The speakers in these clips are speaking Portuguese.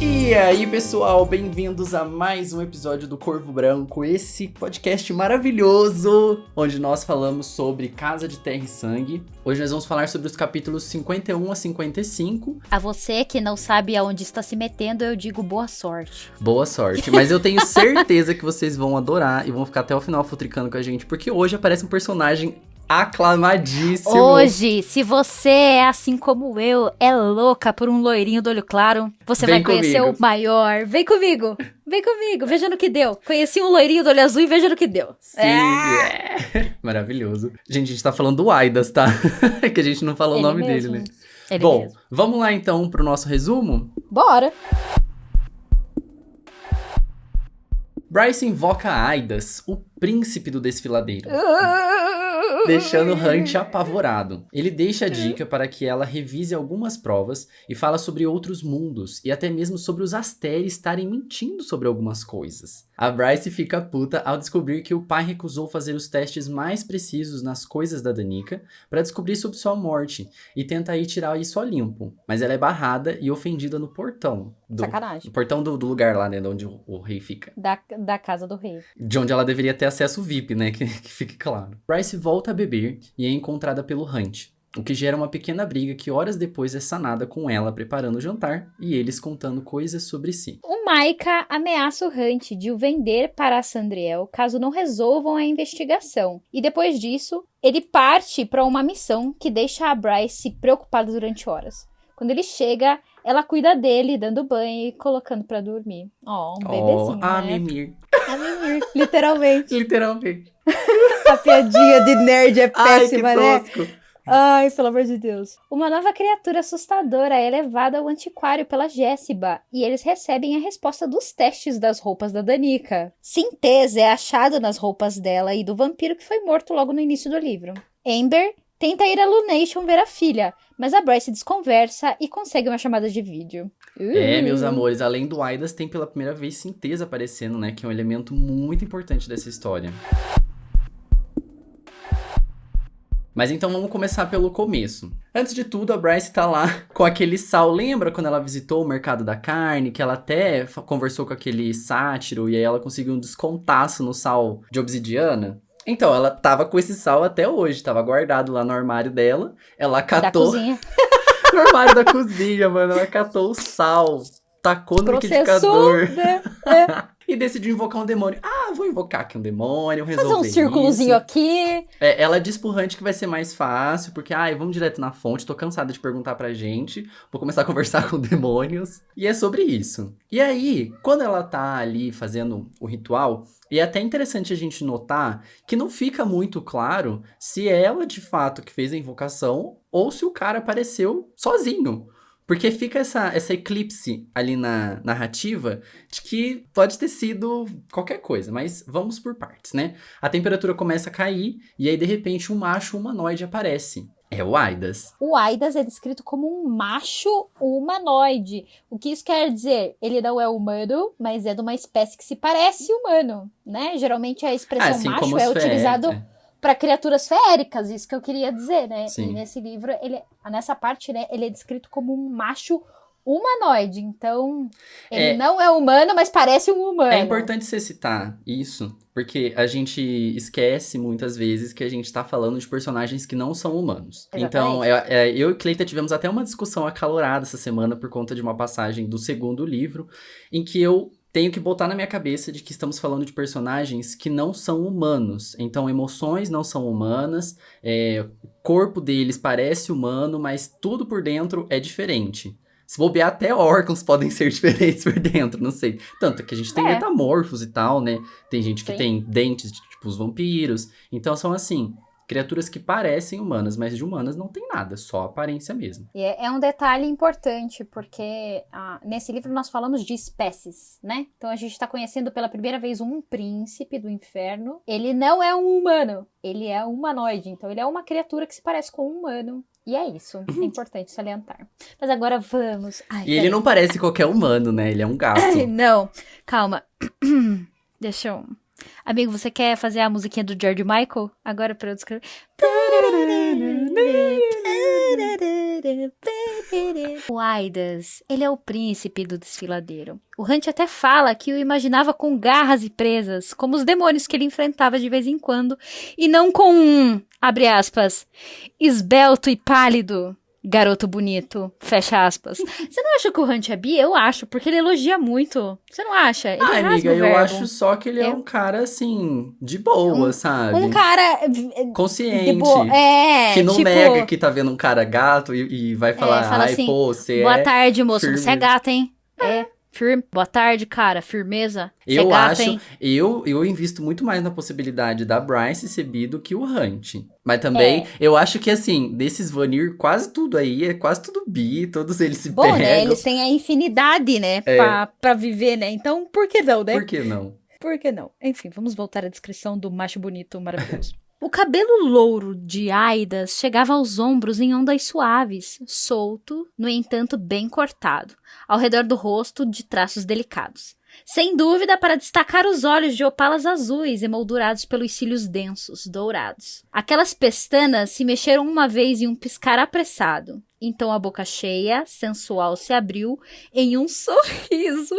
E aí, pessoal, bem-vindos a mais um episódio do Corvo Branco, esse podcast maravilhoso, onde nós falamos sobre Casa de Terra e Sangue. Hoje nós vamos falar sobre os capítulos 51 a 55. A você que não sabe aonde está se metendo, eu digo boa sorte. Boa sorte, mas eu tenho certeza que vocês vão adorar e vão ficar até o final futricando com a gente, porque hoje aparece um personagem aclamadíssimo. Hoje, se você é assim como eu, é louca por um loirinho do olho claro, você vai conhecer o maior. Vem comigo, veja no que deu. Conheci um loirinho do olho azul e veja no que deu. Sim, maravilhoso. Gente, a gente tá falando do Aidas, tá? Que a gente não falou o nome mesmo. dele, né? Ele Bom, mesmo. Vamos lá então pro nosso resumo? Bora! Bryce invoca Aidas, o príncipe do desfiladeiro, deixando Hunt apavorado. Ele deixa a dica para que ela revise algumas provas e fala sobre outros mundos e até mesmo sobre os Asteri estarem mentindo sobre algumas coisas. A Bryce fica puta ao descobrir que o pai recusou fazer os testes mais precisos nas coisas da Danica para descobrir sobre sua morte e tenta aí tirar isso a limpo. Mas ela é barrada e ofendida no portão. Sacanagem. No portão do lugar lá, né, de onde o rei fica. Da casa do rei. De onde ela deveria ter acesso VIP, né? Que fique claro. Bryce volta a beber e é encontrada pelo Hunt, o que gera uma pequena briga que horas depois é sanada com ela preparando o jantar e eles contando coisas sobre si. O Maika ameaça o Hunt de o vender para a Sandriel caso não resolvam a investigação. E depois disso, ele parte para uma missão que deixa a Bryce preocupada durante horas. Quando ele chega, ela cuida dele, dando banho e colocando pra dormir. Um bebezinho, né? Mimir. A mimir, literalmente. Literalmente. A piadinha de nerd é péssima, Ai, que tosco. né? Ai, pelo amor de Deus. Uma nova criatura assustadora é levada ao antiquário pela Jéssiba e eles recebem a resposta dos testes das roupas da Danica. Sintese é achado nas roupas dela e do vampiro que foi morto logo no início do livro. Amber tenta ir a Lunation ver a filha, mas a Bryce desconversa e consegue uma chamada de vídeo. Meus amores, além do Aidas, tem pela primeira vez Sintese aparecendo, né? Que é um elemento muito importante dessa história. Mas então vamos começar pelo começo. Antes de tudo, a Bryce tá lá com aquele sal. Lembra quando ela visitou o mercado da carne? Que ela até conversou com aquele sátiro e aí ela conseguiu um descontaço no sal de obsidiana? Então, ela tava com esse sal até hoje, tava guardado lá no armário dela. Ela catou... Da cozinha. No armário da cozinha, mano. Ela catou o sal, tacou no liquidificador. Né? E decidiu invocar um demônio. Vou invocar aqui um demônio, resolver Fazer um círculozinho isso. aqui. Ela diz pro Hunt que vai ser mais fácil, porque, vamos direto na fonte, tô cansada de perguntar pra gente, vou começar a conversar com demônios. E é sobre isso. E aí, quando ela tá ali fazendo o ritual, e é até interessante a gente notar que não fica muito claro se é ela, de fato, que fez a invocação, ou se o cara apareceu sozinho. Porque fica essa eclipse ali na narrativa de que pode ter sido qualquer coisa, mas vamos por partes, né? A temperatura começa a cair e aí, de repente, um macho humanoide aparece. É o Aidas. O Aidas é descrito como um macho humanoide. O que isso quer dizer? Ele não é humano, mas é de uma espécie que se parece humano, né? Geralmente a expressão assim macho é utilizado para criaturas feéricas, isso que eu queria dizer, né? Sim. E nesse livro, nessa parte, né, ele é descrito como um macho humanoide. Então, ele não é humano, mas parece um humano. É importante você citar isso, porque a gente esquece muitas vezes que a gente tá falando de personagens que não são humanos. Exatamente. Então, eu e Cleita tivemos até uma discussão acalorada essa semana por conta de uma passagem do segundo livro, em que eu tenho que botar na minha cabeça de que estamos falando de personagens que não são humanos. Então, emoções não são humanas, o corpo deles parece humano, mas tudo por dentro é diferente. Se bobear, até órgãos podem ser diferentes por dentro, não sei. Tanto que a gente tem metamorfos e tal, né? Tem gente que tem dentes, tipo os vampiros. Então, são assim... criaturas que parecem humanas, mas de humanas não tem nada, só aparência mesmo. E é um detalhe importante, porque nesse livro nós falamos de espécies, né? Então a gente está conhecendo pela primeira vez um príncipe do inferno. Ele não é um humano, ele é humanoide, então ele é uma criatura que se parece com um humano. E é isso, é importante salientar. Mas agora vamos... Ele não parece qualquer humano, né? Ele é um gato. Não, calma. Deixa eu... Amigo, você quer fazer a musiquinha do George Michael? Agora pra eu descrever. O Aidas, ele é o príncipe do desfiladeiro. O Hunt até fala que o imaginava com garras e presas, como os demônios que ele enfrentava de vez em quando, e não com um, abre aspas, esbelto e pálido garoto bonito, fecha aspas. Você não acha que o Hunt é bi? Eu acho, porque ele elogia muito. Você não acha? Ele rasga amiga, o eu verbo. acho só que ele é um cara, assim, de boa, sabe? Um cara consciente. É, que não tipo, nega que tá vendo um cara gato e vai falar, fala ai, assim, pô, você boa é tarde, moço, firme. você é gata, hein? É, firme. Boa tarde, cara, firmeza. Você é Eu gata, acho, hein? eu invisto muito mais na possibilidade da Bryce ser bi do que o Hunt. Mas também, eu acho que, assim, desses Vanir, quase tudo aí, é quase tudo bi, todos eles se Bom, pegam. né, eles têm a infinidade, né, pra viver, né, então por que não, né? Por que não? Por que não? Enfim, vamos voltar à descrição do macho bonito maravilhoso. O cabelo louro de Aidas chegava aos ombros em ondas suaves, solto, no entanto bem cortado, ao redor do rosto de traços delicados. Sem dúvida para destacar os olhos de opalas azuis emoldurados pelos cílios densos, dourados. Aquelas pestanas se mexeram uma vez em um piscar apressado. Então a boca cheia, sensual, se abriu em um sorriso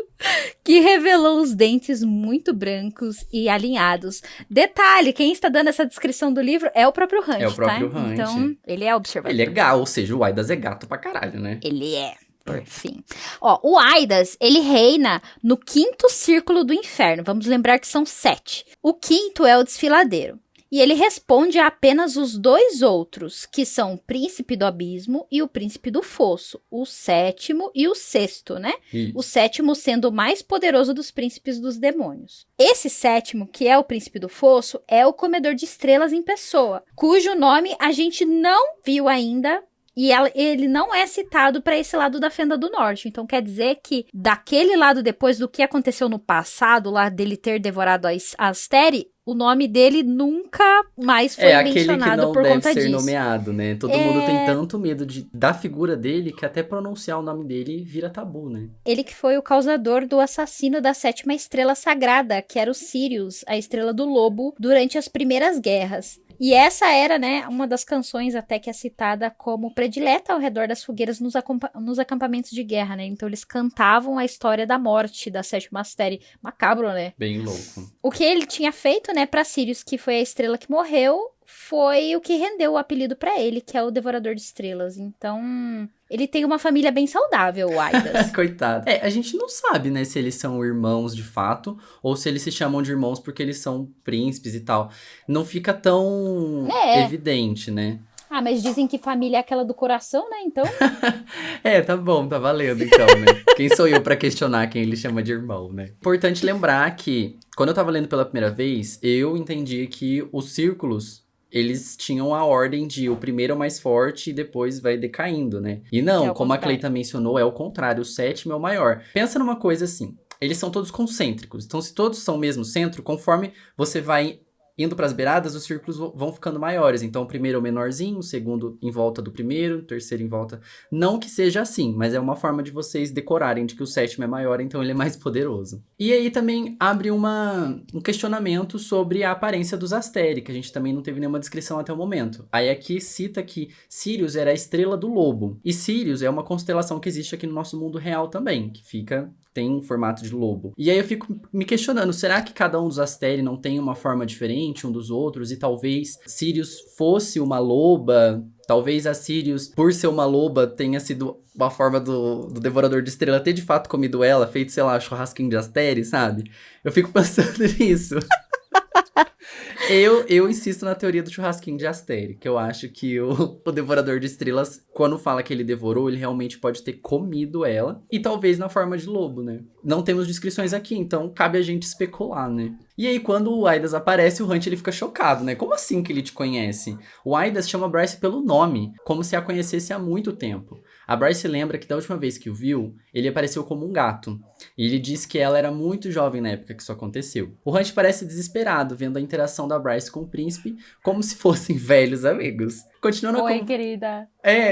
que revelou os dentes muito brancos e alinhados. Detalhe, quem está dando essa descrição do livro é o próprio Hunt, É o próprio tá? Hunt. Então, ele é observador. Ele é gato, ou seja, o Aidas é gato pra caralho, né? Ele é. Enfim. Ó, o Aidas, ele reina no 5º círculo do inferno. Vamos lembrar que são 7. O 5º é o desfiladeiro. E ele responde a apenas os 2 outros, que são o príncipe do abismo e o príncipe do fosso. O 7º e o 6º, né? Isso. O 7º sendo o mais poderoso dos príncipes dos demônios. Esse 7º, que é o príncipe do fosso, é o comedor de estrelas em pessoa, cujo nome a gente não viu ainda. E ele não é citado para esse lado da Fenda do Norte. Então quer dizer que daquele lado, depois do que aconteceu no passado, lá dele ter devorado a Asteri, o nome dele nunca mais foi mencionado por conta disso. É aquele que não deve ser nomeado, né? Todo mundo tem tanto medo da figura dele que até pronunciar o nome dele vira tabu, né? Ele que foi o causador do assassino da 7ª estrela sagrada, que era o Sirius, a estrela do lobo, durante as primeiras guerras. E essa era, né, uma das canções até que é citada como predileta ao redor das fogueiras nos acampamentos de guerra, né? Então eles cantavam a história da morte da 7ª Asteri. Macabro, né? Bem louco. O que ele tinha feito, né, pra Sirius, que foi a estrela que morreu, foi o que rendeu o apelido pra ele, que é o Devorador de Estrelas. Então, ele tem uma família bem saudável, o Aidas. Coitado. A gente não sabe, né, se eles são irmãos de fato, ou se eles se chamam de irmãos porque eles são príncipes e tal. Não fica tão evidente, né? Ah, mas dizem que família é aquela do coração, né, então? Tá bom, tá valendo então, né? Quem sou eu pra questionar quem ele chama de irmão, né? Importante lembrar que, quando eu tava lendo pela primeira vez, eu entendi que os círculos, eles tinham a ordem de o primeiro é o mais forte e depois vai decaindo, né? E não, como a Cleita mencionou, é o contrário, o 7º é o maior. Pensa numa coisa assim, eles são todos concêntricos, então se todos são o mesmo centro, conforme você vai indo para as beiradas, os círculos vão ficando maiores. Então, o primeiro é o menorzinho, o segundo em volta do primeiro, o terceiro em volta... Não que seja assim, mas é uma forma de vocês decorarem de que o 7º é maior, então ele é mais poderoso. E aí também abre um questionamento sobre a aparência dos Asteri, que a gente também não teve nenhuma descrição até o momento. Aí aqui cita que Sirius era a estrela do lobo. E Sirius é uma constelação que existe aqui no nosso mundo real também, que tem um formato de lobo. E aí eu fico me questionando, será que cada um dos Asteri não tem uma forma diferente um dos outros? E talvez Sirius fosse uma loba? Talvez a Sirius, por ser uma loba, tenha sido uma forma do Devorador de Estrela ter de fato comido ela, feito, sei lá, churrasquinho de Asteri, sabe? Eu fico pensando nisso. Eu insisto na teoria do churrasquinho de Asteri, que eu acho que o Devorador de Estrelas, quando fala que ele devorou, ele realmente pode ter comido ela, e talvez na forma de lobo, né? Não temos descrições aqui, então cabe a gente especular, né? E aí, quando o Aidas aparece, o Hunt ele fica chocado, né? Como assim que ele te conhece? O Aidas chama a Bryce pelo nome, como se a conhecesse há muito tempo. A Bryce lembra que da última vez que o viu, ele apareceu como um gato. E ele diz que ela era muito jovem na época que isso aconteceu. O Hunt parece desesperado, vendo a interação da Bryce com o príncipe, como se fossem velhos amigos. Continuando Oi, querida.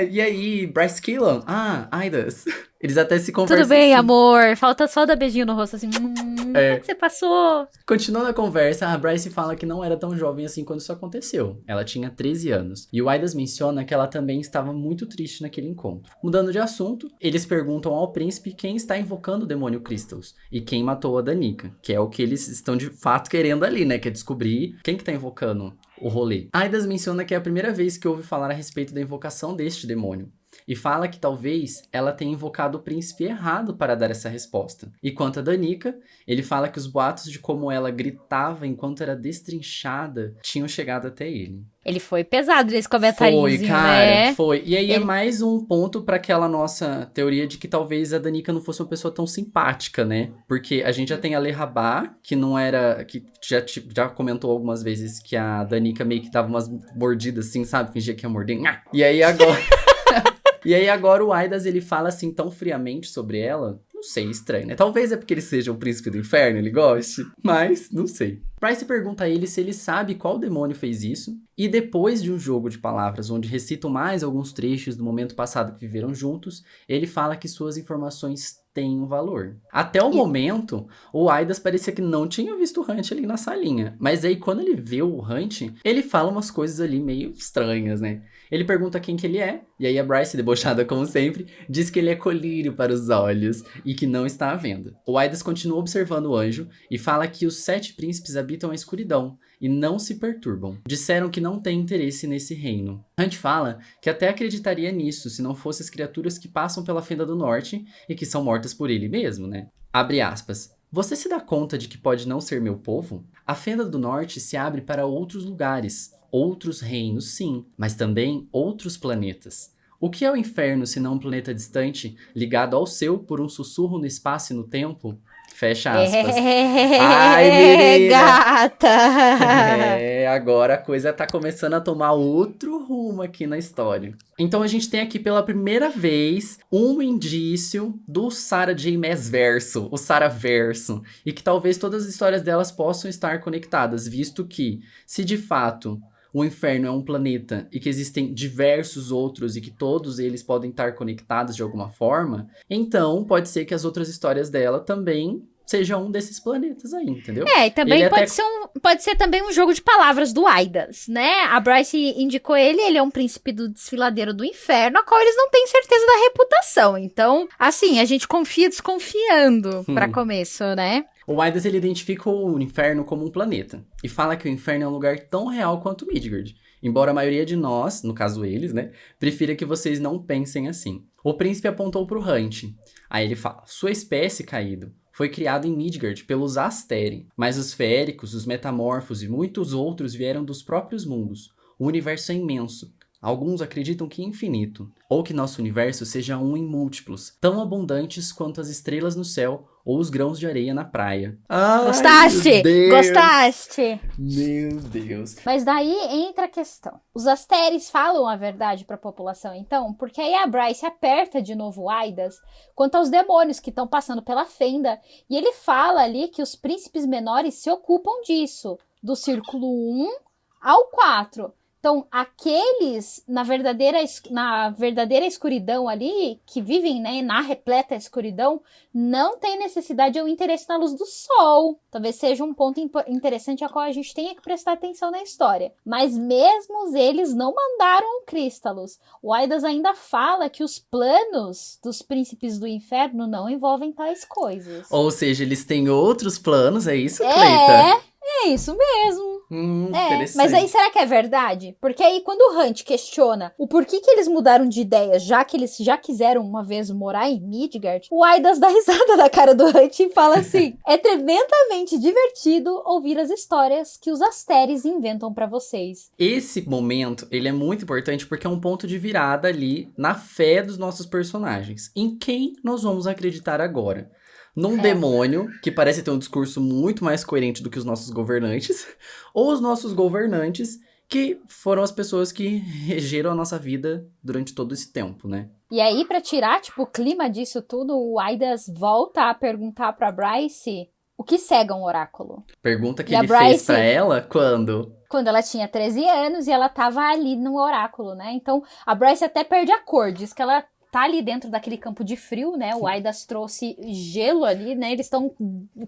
E aí, Bryce Killam? Ah, Aidas. Eles até se conversam. Tudo bem, assim. amor. Falta só dar beijinho no rosto, assim. Como é que você passou? Continuando a conversa, a Bryce fala que não era tão jovem assim quando isso aconteceu. Ela tinha 13 anos. E o Aidas menciona que ela também estava muito triste naquele encontro. Mudando de assunto, eles perguntam ao príncipe quem está invocando o demônio Crystals e quem matou a Danica, que é o que eles estão de fato querendo ali, né? Que é descobrir quem que tá invocando o rolê. Aidas menciona que é a primeira vez que ouve falar a respeito da invocação deste demônio. E fala que talvez ela tenha invocado o príncipe errado para dar essa resposta. E quanto a Danica, ele fala que os boatos de como ela gritava enquanto era destrinchada tinham chegado até ele. Ele foi pesado nesse comentáriozinho, Foi, cara, né? foi. E aí é mais um ponto para aquela nossa teoria de que talvez a Danica não fosse uma pessoa tão simpática, né? Porque a gente já tem a Le Rabat, que não era... Que já comentou algumas vezes que a Danica meio que dava umas mordidas assim, sabe? Fingia que ia morder. E aí agora... E aí agora o Aidas, ele fala assim tão friamente sobre ela. Não sei, estranho, né? Talvez é porque ele seja o príncipe do inferno, ele goste. Mas, não sei. Bryce pergunta a ele se ele sabe qual demônio fez isso. E depois de um jogo de palavras onde recitam mais alguns trechos do momento passado que viveram juntos, ele fala que suas informações têm um valor. Até o momento, o Aidas parecia que não tinha visto o Hunt ali na salinha. Mas aí quando ele vê o Hunt, ele fala umas coisas ali meio estranhas, né? Ele pergunta quem que ele é, e aí a Bryce, debochada como sempre, diz que ele é colírio para os olhos e que não está à venda. O Aidas continua observando o anjo e fala que os 7 príncipes habitam a escuridão e não se perturbam. Disseram que não têm interesse nesse reino. Hunt fala que até acreditaria nisso se não fossem as criaturas que passam pela Fenda do Norte e que são mortas por ele mesmo, né? Abre aspas. Você se dá conta de que pode não ser meu povo? A Fenda do Norte se abre para outros lugares. Outros reinos, sim, mas também outros planetas. O que é o inferno se não um planeta distante, ligado ao seu por um sussurro no espaço e no tempo? Fecha aspas. Ai, menina! Gata! Agora a coisa tá começando a tomar outro rumo aqui na história. Então a gente tem aqui pela primeira vez um indício do Sarah J. Maas verso, o Sarah verso, e que talvez todas as histórias delas possam estar conectadas, visto que, se de fato o inferno é um planeta e que existem diversos outros e que todos eles podem estar conectados de alguma forma, então pode ser que as outras histórias dela também sejam um desses planetas aí, entendeu? E também pode ser também um jogo de palavras do Aidas, né? A Bryce indicou ele é um príncipe do desfiladeiro do inferno, a qual eles não têm certeza da reputação. Então, assim, a gente confia desconfiando pra começo, né? O Aidas, ele identifica o inferno como um planeta e fala que o inferno é um lugar tão real quanto Midgard, embora a maioria de nós, no caso eles, né, prefira que vocês não pensem assim. O príncipe apontou pro Hunt. Aí ele fala, sua espécie, caído, foi criado em Midgard pelos Asteri, mas os Féricos, os Metamorfos e muitos outros vieram dos próprios mundos. O universo é imenso. Alguns acreditam que infinito, ou que nosso universo seja um em múltiplos, tão abundantes quanto as estrelas no céu ou os grãos de areia na praia. Ai, gostaste? Gostaste? Meu Deus. Mas daí entra a questão. Os Asteres falam a verdade para a população, então? Porque aí a Bryce aperta de novo o Aidas quanto aos demônios que estão passando pela fenda, e ele fala ali que os príncipes menores se ocupam disso, do círculo 1 ao 4. Então, aqueles na verdadeira escuridão ali, que vivem, né, na repleta escuridão, não tem necessidade ou interesse na luz do sol. Talvez seja um ponto interessante a qual a gente tenha que prestar atenção na história. Mas mesmo eles não mandaram crístalos. O Aidas ainda fala que os planos dos príncipes do inferno não envolvem tais coisas. Ou seja, eles têm outros planos, é isso, Cleita? É isso mesmo. Interessante. Mas aí será que é verdade? Porque aí quando o Hunt questiona o porquê que eles mudaram de ideia, já que eles já quiseram uma vez morar em Midgard, o Aidas dá risada na cara do Hunt e fala assim, é tremendamente divertido ouvir as histórias que os Asteres inventam pra vocês. Esse momento, ele é muito importante porque é um ponto de virada ali na fé dos nossos personagens. Em quem nós vamos acreditar agora? Num demônio, que parece ter um discurso muito mais coerente do que os nossos governantes, ou os nossos governantes, que foram as pessoas que regeram a nossa vida durante todo esse tempo, né? E aí, pra tirar, o clima disso tudo, o Aidas volta a perguntar pra Bryce o que cega um oráculo. Pergunta que ele fez pra ela quando? Quando ela tinha 13 anos e ela tava ali no oráculo, né? Então, a Bryce até perde a cor, diz que ela tá ali dentro daquele campo de frio, né? O Aidas trouxe gelo ali, né? Eles estão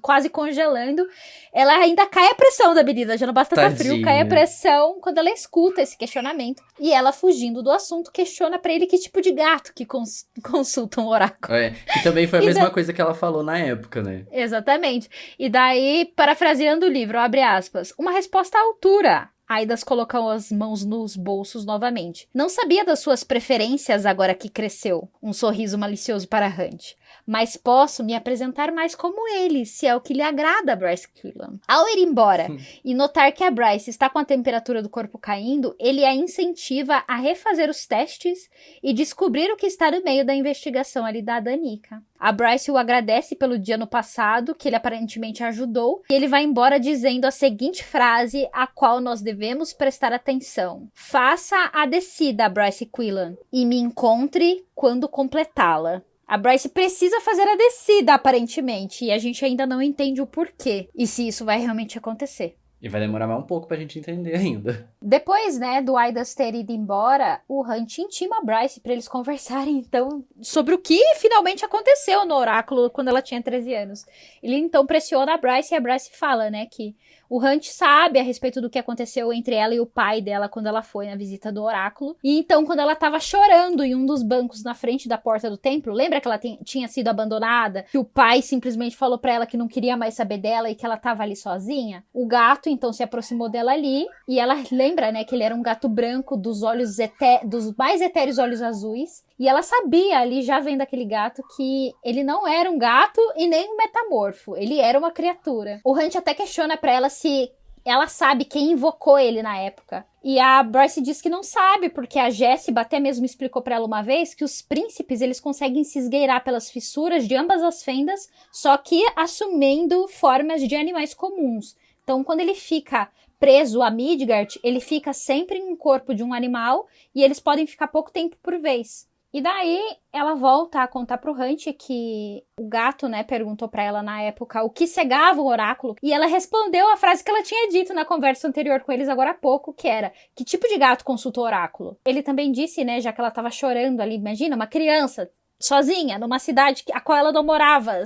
quase congelando. Ela ainda cai a pressão da menina, já não basta estar frio, cai a pressão quando ela escuta esse questionamento. E ela, fugindo do assunto, questiona pra ele que tipo de gato que consulta um oráculo. Que também foi a mesma coisa que ela falou na época, né? Exatamente. E daí, parafraseando o livro, abre aspas, uma resposta à altura. Aidas colocou as mãos nos bolsos novamente. Não sabia das suas preferências agora que cresceu. Um sorriso malicioso para Hunt. Mas posso me apresentar mais como ele, se é o que lhe agrada a Bryce Quillan. Ao ir embora e notar que a Bryce está com a temperatura do corpo caindo, ele a incentiva a refazer os testes e descobrir o que está no meio da investigação ali da Danica. A Bryce o agradece pelo dia no passado, que ele aparentemente ajudou, e ele vai embora dizendo a seguinte frase a qual nós devemos prestar atenção. Faça a descida, Bryce Quillan, e me encontre quando completá-la. A Bryce precisa fazer a descida, aparentemente, e a gente ainda não entende o porquê, e se isso vai realmente acontecer. E vai demorar mais um pouco pra gente entender ainda. Depois, né, do Aidas ter ido embora, o Hunt intima a Bryce pra eles conversarem, então, sobre o que finalmente aconteceu no oráculo quando ela tinha 13 anos. Ele, então, pressiona a Bryce e a Bryce fala, né, que o Hunt sabe a respeito do que aconteceu entre ela e o pai dela quando ela foi na visita do oráculo. E então, quando ela tava chorando em um dos bancos na frente da porta do templo, lembra que ela tinha sido abandonada? Que o pai simplesmente falou pra ela que não queria mais saber dela e que ela tava ali sozinha? O gato, então, se aproximou dela ali e ela lembra, né, que ele era um gato branco dos olhos dos mais etéreos olhos azuis. E ela sabia ali, já vendo aquele gato, que ele não era um gato e nem um metamorfo. Ele era uma criatura. O Hunt até questiona pra ela se ela sabe quem invocou ele na época. E a Bryce diz que não sabe, porque a Jessiba até mesmo explicou pra ela uma vez que os príncipes, eles conseguem se esgueirar pelas fissuras de ambas as fendas, só que assumindo formas de animais comuns. Então, quando ele fica preso a Midgard, ele fica sempre em um corpo de um animal e eles podem ficar pouco tempo por vez. E daí, ela volta a contar pro Hunt que o gato, né, perguntou pra ela na época o que cegava o oráculo. E ela respondeu a frase que ela tinha dito na conversa anterior com eles agora há pouco, que era, que tipo de gato consulta o oráculo? Ele também disse, né, já que ela tava chorando ali, imagina, uma criança sozinha, numa cidade a qual ela não morava,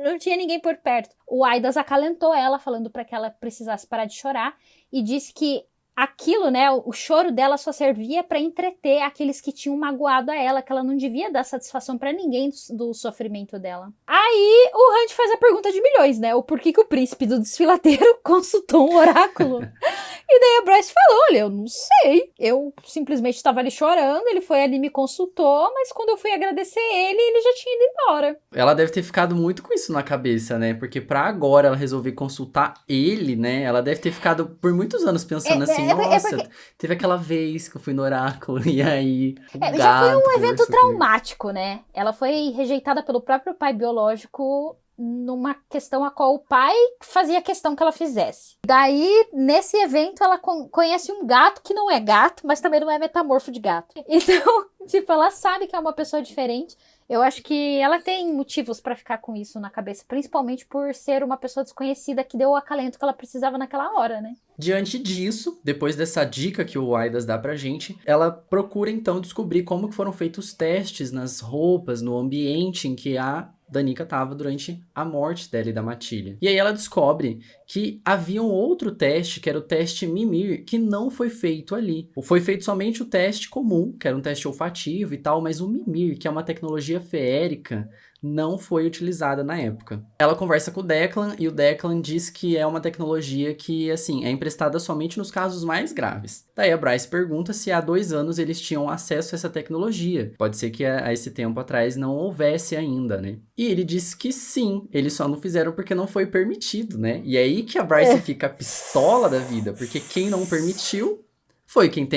não tinha ninguém por perto. O Aidas acalentou ela, falando pra que ela precisasse parar de chorar, e disse que aquilo, né, o choro dela só servia pra entreter aqueles que tinham magoado a ela, que ela não devia dar satisfação pra ninguém do sofrimento dela. Aí o Hunt faz a pergunta de milhões, né, o porquê que o príncipe do desfiladeiro consultou um oráculo. E daí a Bryce falou, olha, eu não sei, eu simplesmente estava ali chorando, ele foi ali e me consultou, mas quando eu fui agradecer ele já tinha ido embora. Ela deve ter ficado muito com isso na cabeça, né, porque pra agora ela resolver consultar ele, né, ela deve ter ficado por muitos anos pensando assim, nossa, porque teve aquela vez que eu fui no oráculo e aí já foi um evento traumático, né? Ela foi rejeitada pelo próprio pai biológico numa questão a qual o pai fazia questão que ela fizesse. Daí, nesse evento, ela conhece um gato que não é gato, mas também não é metamorfo de gato. Então, tipo, ela sabe que é uma pessoa diferente. Eu acho que ela tem motivos pra ficar com isso na cabeça, principalmente por ser uma pessoa desconhecida que deu o acalento que ela precisava naquela hora, né? Diante disso, depois dessa dica que o Aidas dá pra gente, ela procura então descobrir como que foram feitos os testes nas roupas, no ambiente em que a Danica estava durante a morte dela e da Matilha. E aí ela descobre que havia um outro teste, que era o teste Mimir, que não foi feito ali. Foi feito somente o teste comum, que era um teste olfativo e tal, mas o Mimir, que é uma tecnologia feérica, não foi utilizada na época. Ela conversa com o Declan e o Declan diz que é uma tecnologia que, assim, é emprestada somente nos casos mais graves. Daí a Bryce pergunta se há 2 anos eles tinham acesso a essa tecnologia. Pode ser que a esse tempo atrás não houvesse ainda, né? E ele diz que sim, eles só não fizeram porque não foi permitido, né? E é aí que a Bryce fica pistola da vida, porque quem não permitiu foi quem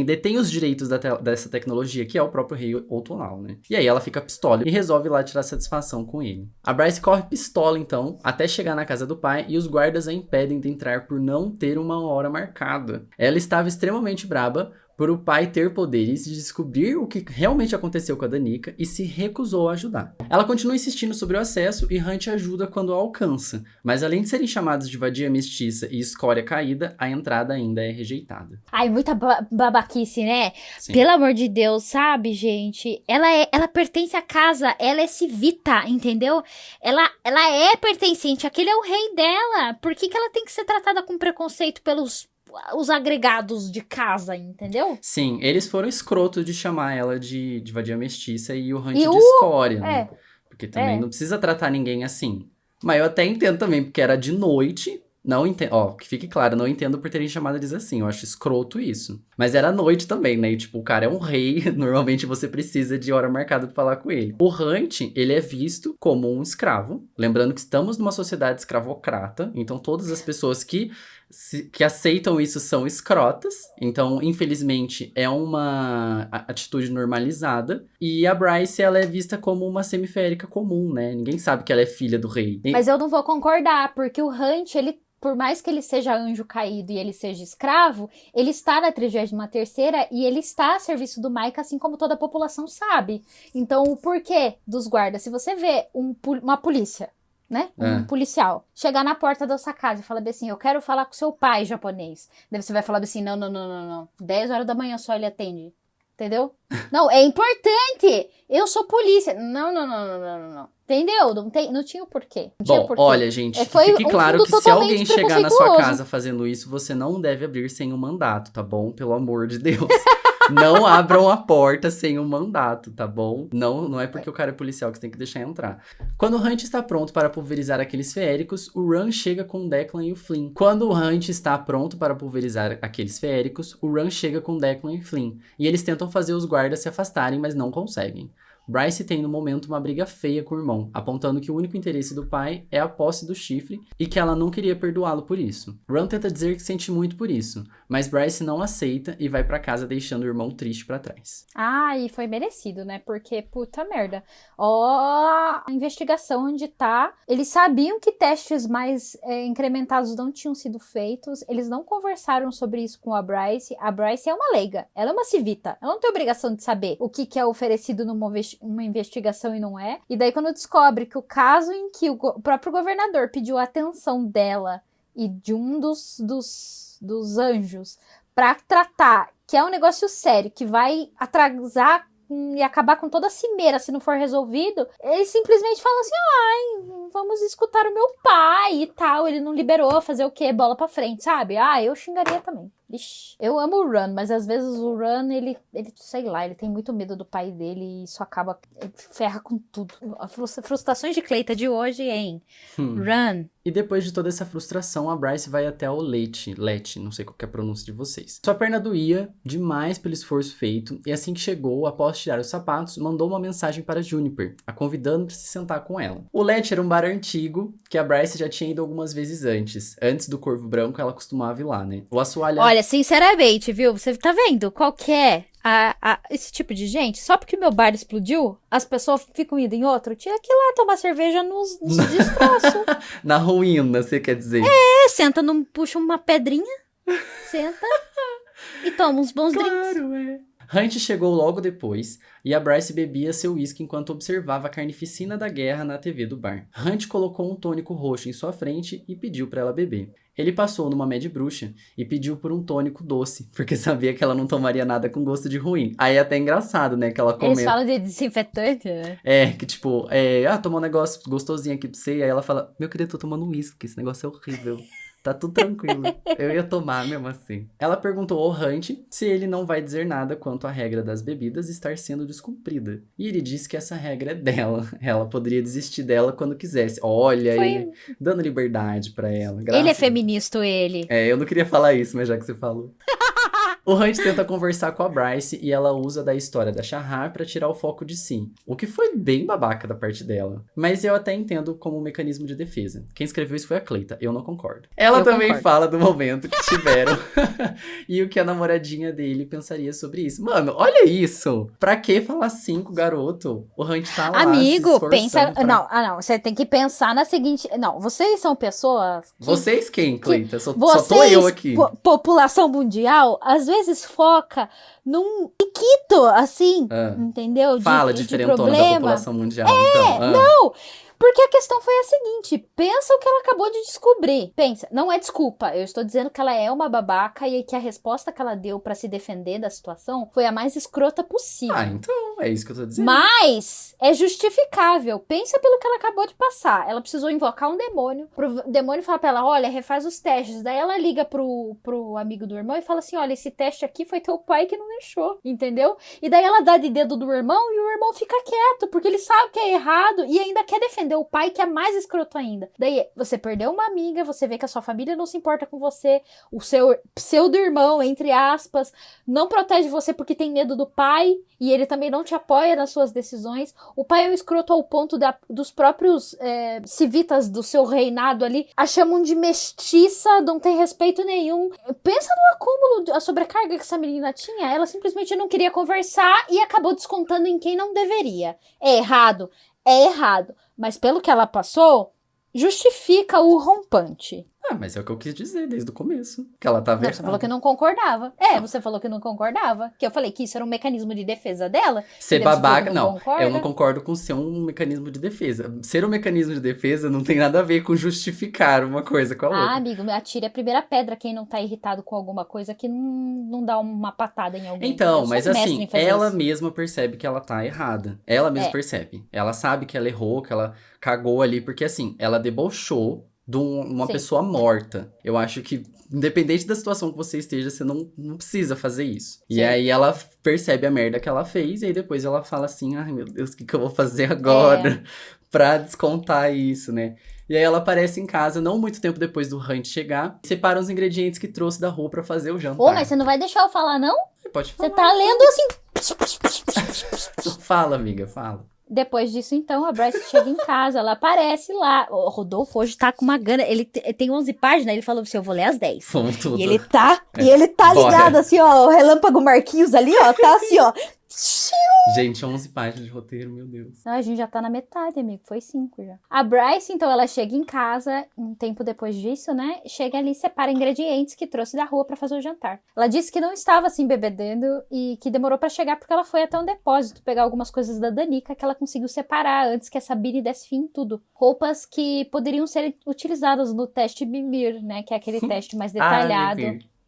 detém os direitos dessa tecnologia, que é o próprio rei Outonal, né? E aí ela fica pistola e resolve ir lá tirar satisfação com ele. A Bryce corre pistola, então, até chegar na casa do pai e os guardas a impedem de entrar por não ter uma hora marcada. Ela estava extremamente braba, por o pai ter poderes de descobrir o que realmente aconteceu com a Danica e se recusou a ajudar. Ela continua insistindo sobre o acesso e Hunt ajuda quando a alcança, mas além de serem chamados de vadia mestiça e escória caída, a entrada ainda é rejeitada. Ai, muita babaquice, né? Sim. Pelo amor de Deus, sabe, gente? Ela pertence à casa, ela é civita, entendeu? Ela é pertencente, aquele é o rei dela. Por que ela tem que ser tratada com preconceito pelos os agregados de casa, entendeu? Sim, eles foram escrotos de chamar ela de vadia mestiça e o Hunt E de o- escória, né? É, Porque também é. não precisa tratar ninguém assim. Mas eu até entendo também, porque era de noite. Não entendo, ó, que fique claro, não entendo por terem chamado eles assim, eu acho escroto isso. Mas era noite também, né? E, tipo, o cara é um rei, normalmente você precisa de hora marcada pra falar com ele. O Hunt, ele é visto como um escravo. Lembrando que estamos numa sociedade escravocrata, então todas as pessoas que aceitam isso são escrotas. Então, infelizmente, é uma atitude normalizada. E a Bryce, ela é vista como uma semiférica comum, né? Ninguém sabe que ela é filha do rei. Mas eu não vou concordar, porque o Hunt, ele, por mais que ele seja anjo caído e ele seja escravo, ele está na 33ª e ele está a serviço do Mike, assim como toda a população sabe. Então, o porquê dos guardas? Se você vê uma polícia, né? Um policial chegar na porta da sua casa e falar assim, eu quero falar com seu pai japonês. Daí você vai falar assim, não. 10 horas da manhã só ele atende. Entendeu? Não, é importante. Eu sou polícia. Não. Entendeu? Não tinha o porquê. Não tinha Bom, porquê. olha, gente, que Foi fique um claro fundo que se alguém totalmente chegar na sua preconceituoso. casa fazendo isso, você não deve abrir sem um mandato, tá bom? Pelo amor de Deus. Não abram a porta sem um mandato, tá bom? Não é porque o cara é policial que você tem que deixar entrar. Quando o Hunt está pronto para pulverizar aqueles feéricos, o Ran chega com o Declan e o Flynn. Quando o Hunt está pronto para pulverizar aqueles feéricos, o Ran chega com o Declan e o Flynn. E eles tentam fazer os guardas se afastarem, mas não conseguem. Bryce tem no momento uma briga feia com o irmão, apontando que o único interesse do pai é a posse do chifre e que ela não queria perdoá-lo por isso. Ron tenta dizer que sente muito por isso, mas Bryce não aceita e vai pra casa deixando o irmão triste pra trás. Ah, e foi merecido, né? Porque, puta merda. Ó, a investigação onde tá. Eles sabiam que testes mais incrementados não tinham sido feitos. Eles não conversaram sobre isso com a Bryce. A Bryce é uma leiga. Ela é uma civita. Ela não tem obrigação de saber o que é oferecido numa investigação e não é. E daí quando descobre que o caso em que o próprio governador pediu a atenção dela e de um dos anjos pra tratar, que é um negócio sério, que vai atrasar e acabar com toda a cimeira se não for resolvido, ele simplesmente fala assim, ai, vamos escutar o meu pai e tal, ele não liberou, fazer o quê? Bola pra frente, sabe? Ah, eu xingaria também. Ixi, eu amo o Ran, mas às vezes o Ran, ele, sei lá, ele tem muito medo do pai dele e isso acaba, ferra com tudo. Frustrações de Cleita de hoje, hein? Ran. E depois de toda essa frustração, a Bryce vai até o Lete, não sei qual que é a pronúncia de vocês. Sua perna doía demais pelo esforço feito, e assim que chegou, após tirar os sapatos, mandou uma mensagem para Juniper, a convidando para se sentar com ela. O Lete era um bar antigo, que a Bryce já tinha ido algumas vezes antes. Antes do Corvo Branco, ela costumava ir lá, né? O assoalho... Olha, sinceramente, viu? Você tá vendo qual que é esse tipo de gente? Só porque meu bar explodiu, as pessoas ficam indo em outro? Tinha que ir lá tomar cerveja nos destroços. Na ruína, você quer dizer? Senta, puxa uma pedrinha, senta e toma uns bons drinks. Claro, é. Hunt chegou logo depois e a Bryce bebia seu uísque enquanto observava a carnificina da guerra na TV do bar. Hunt colocou um tônico roxo em sua frente e pediu para ela beber. Ele passou numa média bruxa e pediu por um tônico doce, porque sabia que ela não tomaria nada com gosto de ruim. Aí é até engraçado, né, que ela comenta... Eles falam de desinfetante, né? Que tipo, tomou um negócio gostosinho aqui pra você, e aí ela fala, meu querido, tô tomando uísque, esse negócio é horrível. Tá tudo tranquilo. Eu ia tomar mesmo assim. Ela perguntou ao Hunt se ele não vai dizer nada quanto à regra das bebidas estar sendo descumprida. E ele disse que essa regra é dela. Ela poderia desistir dela quando quisesse. Olha, ele dando liberdade pra ela. Ele é feminista, ele. Eu não queria falar isso, mas já que você falou. O Hunt tenta conversar com a Bryce e ela usa da história da Shahar pra tirar o foco de si. O que foi bem babaca da parte dela. Mas eu até entendo como um mecanismo de defesa. Quem escreveu isso foi a Cleita, eu não concordo. Ela também concordo. Fala do momento que tiveram e o que a namoradinha dele pensaria sobre isso. Mano, olha isso! Pra que falar assim com o garoto? O Hunt tá lá Amigo, se pensa... pra... Não, você tem que pensar na seguinte... Não, vocês são pessoas... Vocês quem, Cleita? Só tô eu aqui. População mundial, às vezes vezes foca num piquito, assim, entendeu? Fala de diferentona da problema. população mundial, então. Não! Porque a questão foi a seguinte, pensa o que ela acabou de descobrir. Pensa, não é desculpa, eu estou dizendo que ela é uma babaca e que a resposta que ela deu pra se defender da situação foi a mais escrota possível. Então, é isso que eu tô dizendo. Mas é justificável. Pensa pelo que ela acabou de passar. Ela precisou invocar um demônio. Pro demônio falar pra ela, olha, refaz os testes. Daí ela liga pro amigo do irmão e fala assim, olha, esse teste aqui foi teu pai que não deixou, entendeu? E daí ela dá de dedo do irmão e o irmão fica quieto, porque ele sabe que é errado e ainda quer defender o pai, que é mais escroto ainda. Daí você perdeu uma amiga, você vê que a sua família não se importa com você, o seu pseudo-irmão, entre aspas, não protege você porque tem medo do pai e ele também não te apoia nas suas decisões. O pai é um escroto ao ponto dos próprios civitas do seu reinado ali a chamam de mestiça, não tem respeito nenhum. Pensa no acúmulo, a sobrecarga que essa menina tinha. Ela simplesmente não queria conversar e acabou descontando em quem não deveria. É errado. É errado. Mas pelo que ela passou, justifica o rompante. Mas é o que eu quis dizer desde o começo. Que ela tava errada. Você falou que não concordava. Você falou que não concordava. Que eu falei que isso era um mecanismo de defesa dela. Ser babaca, não. Eu não concordo com ser um mecanismo de defesa. Ser um mecanismo de defesa não tem nada a ver com justificar uma coisa com a outra. Amigo, atire a primeira pedra quem não tá irritado com alguma coisa que não dá uma patada em alguém. Então, mas assim, ela mesma percebe que ela tá errada. Ela mesma percebe. Ela sabe que ela errou, que ela cagou ali, porque assim, ela debochou de uma pessoa morta. Eu acho que, independente da situação que você esteja, você não precisa fazer isso. Sim. E aí ela percebe a merda que ela fez, e aí depois ela fala assim, ai meu Deus, o que eu vou fazer agora pra descontar isso, né? E aí ela aparece em casa, não muito tempo depois do Hunt chegar, e separa os ingredientes que trouxe da rua pra fazer o jantar. Mas você não vai deixar eu falar, não? Pode falar. Você tá lendo assim... Fala, amiga, fala. Depois disso, então, a Bryce chega em casa, ela aparece lá. O Rodolfo hoje tá com uma gana. Ele tem 11 páginas, ele falou assim, eu vou ler as 10. Vamos tudo. E ele tá ligado, assim, ó, o Relâmpago Marquinhos ali, ó, tá assim, ó. Gente, 11 páginas de roteiro, meu Deus. A gente já tá na metade, amigo. Foi 5 já. A Bryce, então, ela chega em casa, um tempo depois disso, né? Chega ali e separa ingredientes que trouxe da rua pra fazer o jantar. Ela disse que não estava se embebedando e que demorou pra chegar porque ela foi até um depósito pegar algumas coisas da Danica que ela conseguiu separar antes que essa Billy desse fim em tudo. Roupas que poderiam ser utilizadas no teste Bibir, né? Que é aquele teste mais detalhado.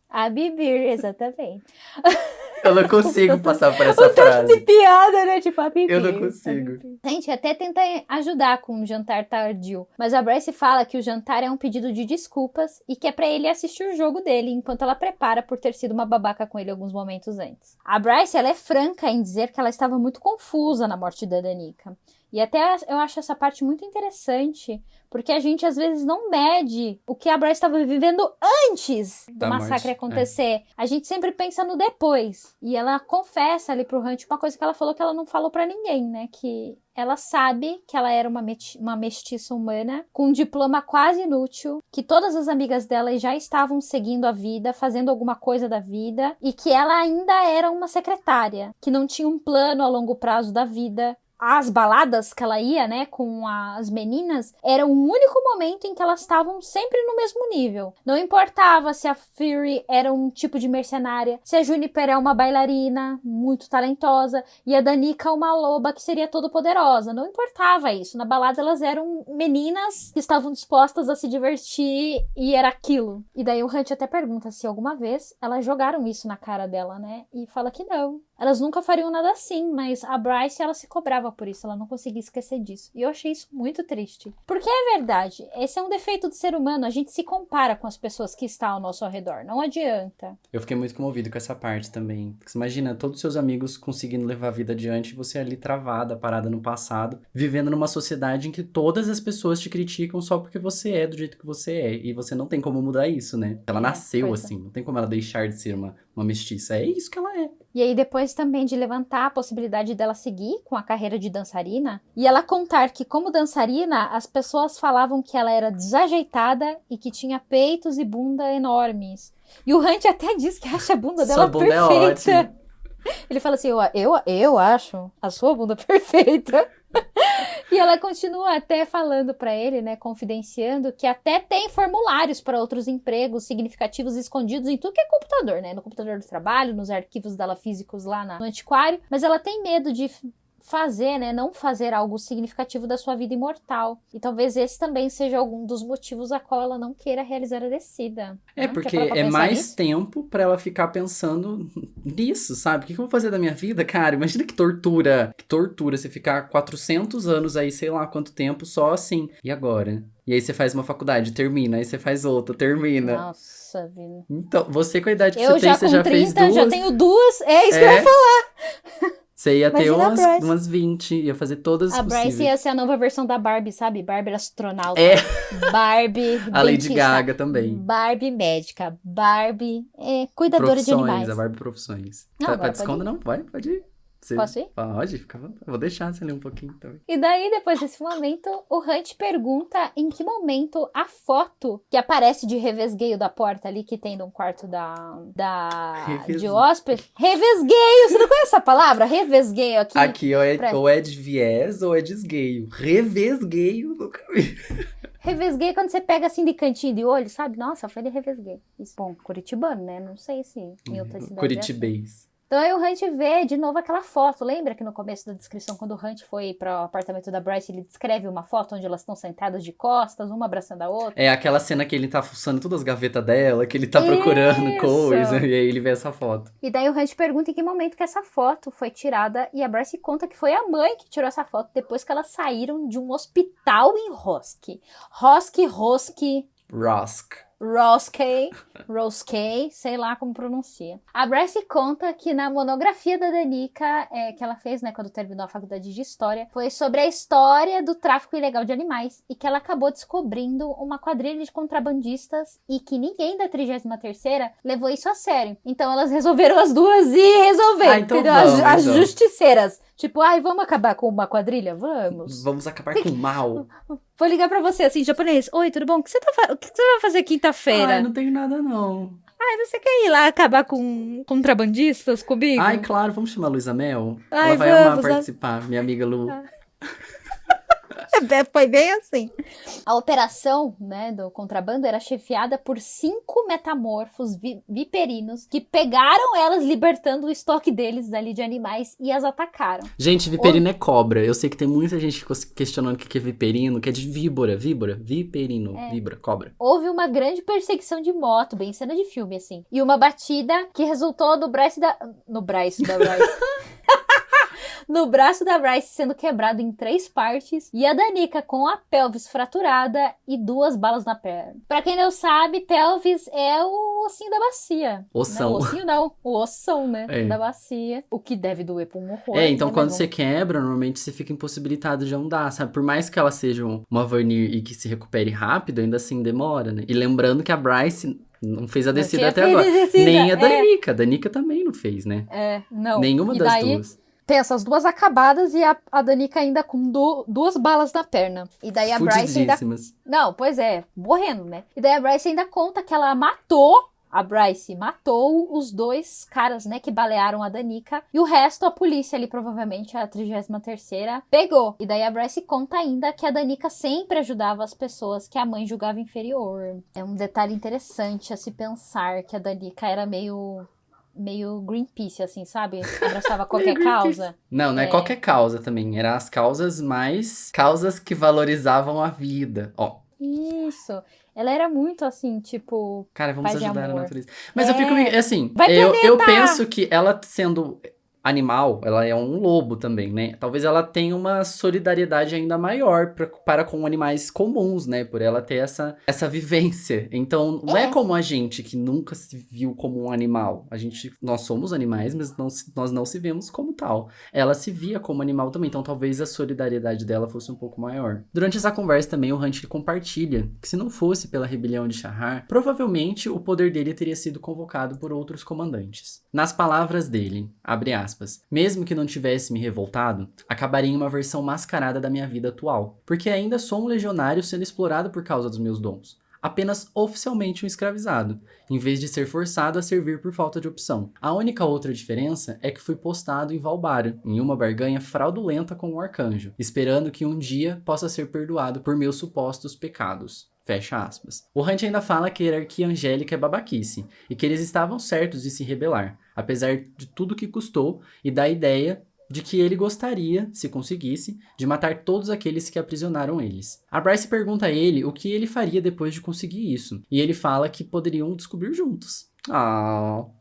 A Bibir, exatamente. Eu não consigo passar por essa frase. De piada, né? Tipo, a Bibir. Eu não consigo. Gente, até tenta ajudar com um jantar tardio. Mas a Bryce fala que o jantar é um pedido de desculpas e que é pra ele assistir o jogo dele, enquanto ela prepara por ter sido uma babaca com ele alguns momentos antes. A Bryce, ela é franca em dizer que ela estava muito confusa na morte da Danica. E até eu acho essa parte muito interessante, porque a gente às vezes não mede o que a Bryce estava vivendo antes do massacre acontecer. A gente sempre pensa no depois. E ela confessa ali pro Hunt uma coisa que ela falou que ela não falou pra ninguém, né? Que ela sabe que ela era uma mestiça humana com um diploma quase inútil, que todas as amigas dela já estavam seguindo a vida, fazendo alguma coisa da vida, e que ela ainda era uma secretária, que não tinha um plano a longo prazo da vida. As baladas que ela ia, né, com as meninas, era o único momento em que elas estavam sempre no mesmo nível. Não importava se a Fury era um tipo de mercenária, se a Juniper é uma bailarina muito talentosa e a Danica uma loba que seria toda poderosa. Não importava isso. Na balada elas eram meninas que estavam dispostas a se divertir e era aquilo. E daí o Hunt até pergunta se alguma vez elas jogaram isso na cara dela, né? E fala que não. Elas nunca fariam nada assim, mas a Bryce, ela se cobrava por isso, ela não conseguia esquecer disso. E eu achei isso muito triste. Porque é verdade, esse é um defeito do ser humano, a gente se compara com as pessoas que estão ao nosso redor, não adianta. Eu fiquei muito comovido com essa parte também. Porque você imagina, todos os seus amigos conseguindo levar a vida adiante e você ali travada, parada no passado, vivendo numa sociedade em que todas as pessoas te criticam só porque você é do jeito que você é. E você não tem como mudar isso, né? Ela nasceu assim, não tem como ela deixar de ser uma mestiça, é isso que ela é. E aí depois também de levantar a possibilidade dela seguir com a carreira de dançarina, e ela contar que como dançarina, as pessoas falavam que ela era desajeitada e que tinha peitos e bunda enormes. E o Hunt até diz que acha a bunda dela bunda perfeita. É ótima. Ele fala assim, eu acho a sua bunda perfeita. E ela continua até falando pra ele, né, confidenciando, que até tem formulários para outros empregos significativos escondidos em tudo que é computador, né? No computador do trabalho, nos arquivos dela físicos lá no antiquário. Mas ela tem medo de fazer, né, não fazer algo significativo da sua vida imortal. E talvez esse também seja algum dos motivos a qual ela não queira realizar a descida. É, porque é mais tempo pra ela ficar pensando nisso, sabe? O que eu vou fazer da minha vida, cara? Imagina que tortura. Que tortura você ficar 400 anos aí, sei lá quanto tempo, só assim. E agora? E aí você faz uma faculdade, termina. Aí você faz outra, termina. Nossa, vida. Então, você com a idade que Eu você tem, você já 30, fez duas. já tenho duas. É isso que eu ia falar. Você ia ter Imagina umas 20, ia fazer todas as possíveis. A Bryce ia ser a nova versão da Barbie, sabe? Barbie astronauta. É. Barbie A Lady dentista, Gaga também. Barbie médica. Barbie cuidadora de animais. A Barbie Profissões. Não, Tá agora desconto, não? Pode ir. Posso ir? Pode, fica à vontade. Vou deixar você ler um pouquinho também. E daí, depois desse momento, o Hunt pergunta em que momento a foto que aparece de revesgueio da porta ali, que tem no quarto de hóspede. Revesgueio! Você não conhece essa palavra? Revesgueio aqui. Aqui ou é de viés ou é de esgueio. Revesgueio, nunca vi. Revesgueio é quando você pega assim de cantinho de olho, sabe? Nossa, foi de revesgueio. Isso, bom, curitibano, né? Não sei se em outras cidades. Curitibês. Então aí o Hunt vê de novo aquela foto. Lembra que no começo da descrição, quando o Hunt foi para o apartamento da Bryce, ele descreve uma foto onde elas estão sentadas de costas, uma abraçando a outra? É aquela cena que ele tá fuçando todas as gavetas dela, que ele tá procurando coisa, e aí ele vê essa foto. E daí o Hunt pergunta em que momento que essa foto foi tirada, e a Bryce conta que foi a mãe que tirou essa foto depois que elas saíram de um hospital em Rosk. Roskey, sei lá como pronuncia. A Bryce conta que na monografia da Danica, que ela fez, né, quando terminou a faculdade de História, foi sobre a história do tráfico ilegal de animais, e que ela acabou descobrindo uma quadrilha de contrabandistas, e que ninguém da 33ª levou isso a sério. Então elas resolveram as duas e resolveram, então entendeu? As justiceiras. Tipo, vamos acabar com uma quadrilha? Vamos. Vamos acabar com o mal. Vou ligar pra você, assim, japonês. Oi, tudo bom? O que você vai fazer quinta-feira? Não tenho nada, não. Você quer ir lá acabar com contrabandistas comigo? Claro, vamos chamar a Luísa Mel. Ela vai amar participar, minha amiga Lu. Foi bem assim. A operação, né, do contrabando era chefiada por 5 metamorfos viperinos que pegaram elas libertando o estoque deles ali de animais e as atacaram. Gente, viperino é cobra. Eu sei que tem muita gente que ficou se questionando o que é viperino, que é de víbora, viperino, víbora, cobra. Houve uma grande perseguição de moto, bem cena de filme, assim. E uma batida que resultou no braço da Bryce. No braço da Bryce sendo quebrado em 3 partes, e a Danica com a pelvis fraturada e 2 balas na perna. Pra quem não sabe, pelvis é o ossinho da bacia. Ossão. Não, o ossinho não, o ossão, né, da bacia. O que deve doer pra um horror. Então quando você quebra, normalmente você fica impossibilitado de andar, sabe? Por mais que ela seja uma vernier e que se recupere rápido, ainda assim demora, né? E lembrando que a Bryce não fez a descida até agora. Nem a Danica. A Danica também não fez, né? Não. Nenhuma das duas. Tem essas 2 acabadas e a Danica ainda com 2 balas na perna. E daí a Bryce ainda... Não, pois é, morrendo, né? E daí a Bryce ainda conta que ela matou... A Bryce matou os 2 caras, né, que balearam a Danica. E o resto, a polícia ali, provavelmente, a 33ª, pegou. E daí a Bryce conta ainda que a Danica sempre ajudava as pessoas que a mãe julgava inferior. É um detalhe interessante a se pensar que a Danica era meio Greenpeace, assim, sabe? Abraçava qualquer causa. Não é qualquer causa também. Eram as causas mais... Causas que valorizavam a vida. Isso. Ela era muito assim, tipo... Cara, vamos ajudar a natureza. Mas eu fico... Assim, eu penso que ela sendo... animal, ela é um lobo também, né? Talvez ela tenha uma solidariedade ainda maior para com animais comuns, né? Por ela ter essa vivência. Então, não é como a gente, que nunca se viu como um animal. Nós somos animais, mas nós não se vemos como tal. Ela se via como animal também, então talvez a solidariedade dela fosse um pouco maior. Durante essa conversa também, o Hunt compartilha que se não fosse pela rebelião de Shahar, provavelmente o poder dele teria sido convocado por outros comandantes. Nas palavras dele, abre aspas, mesmo que não tivesse me revoltado, acabaria em uma versão mascarada da minha vida atual, porque ainda sou um legionário sendo explorado por causa dos meus dons. apenas oficialmente um escravizado, em vez de ser forçado a servir por falta de opção. A única outra diferença é que fui postado em Valbara, em uma barganha fraudulenta com o arcanjo, esperando que um dia possa ser perdoado por meus supostos pecados. Fecha aspas. O Hunt ainda fala que a hierarquia angélica é babaquice, e que eles estavam certos de se rebelar, apesar de tudo que custou, e da ideia de que ele gostaria, se conseguisse, de matar todos aqueles que aprisionaram eles. A Bryce pergunta a ele o que ele faria depois de conseguir isso, e ele fala que poderiam descobrir juntos.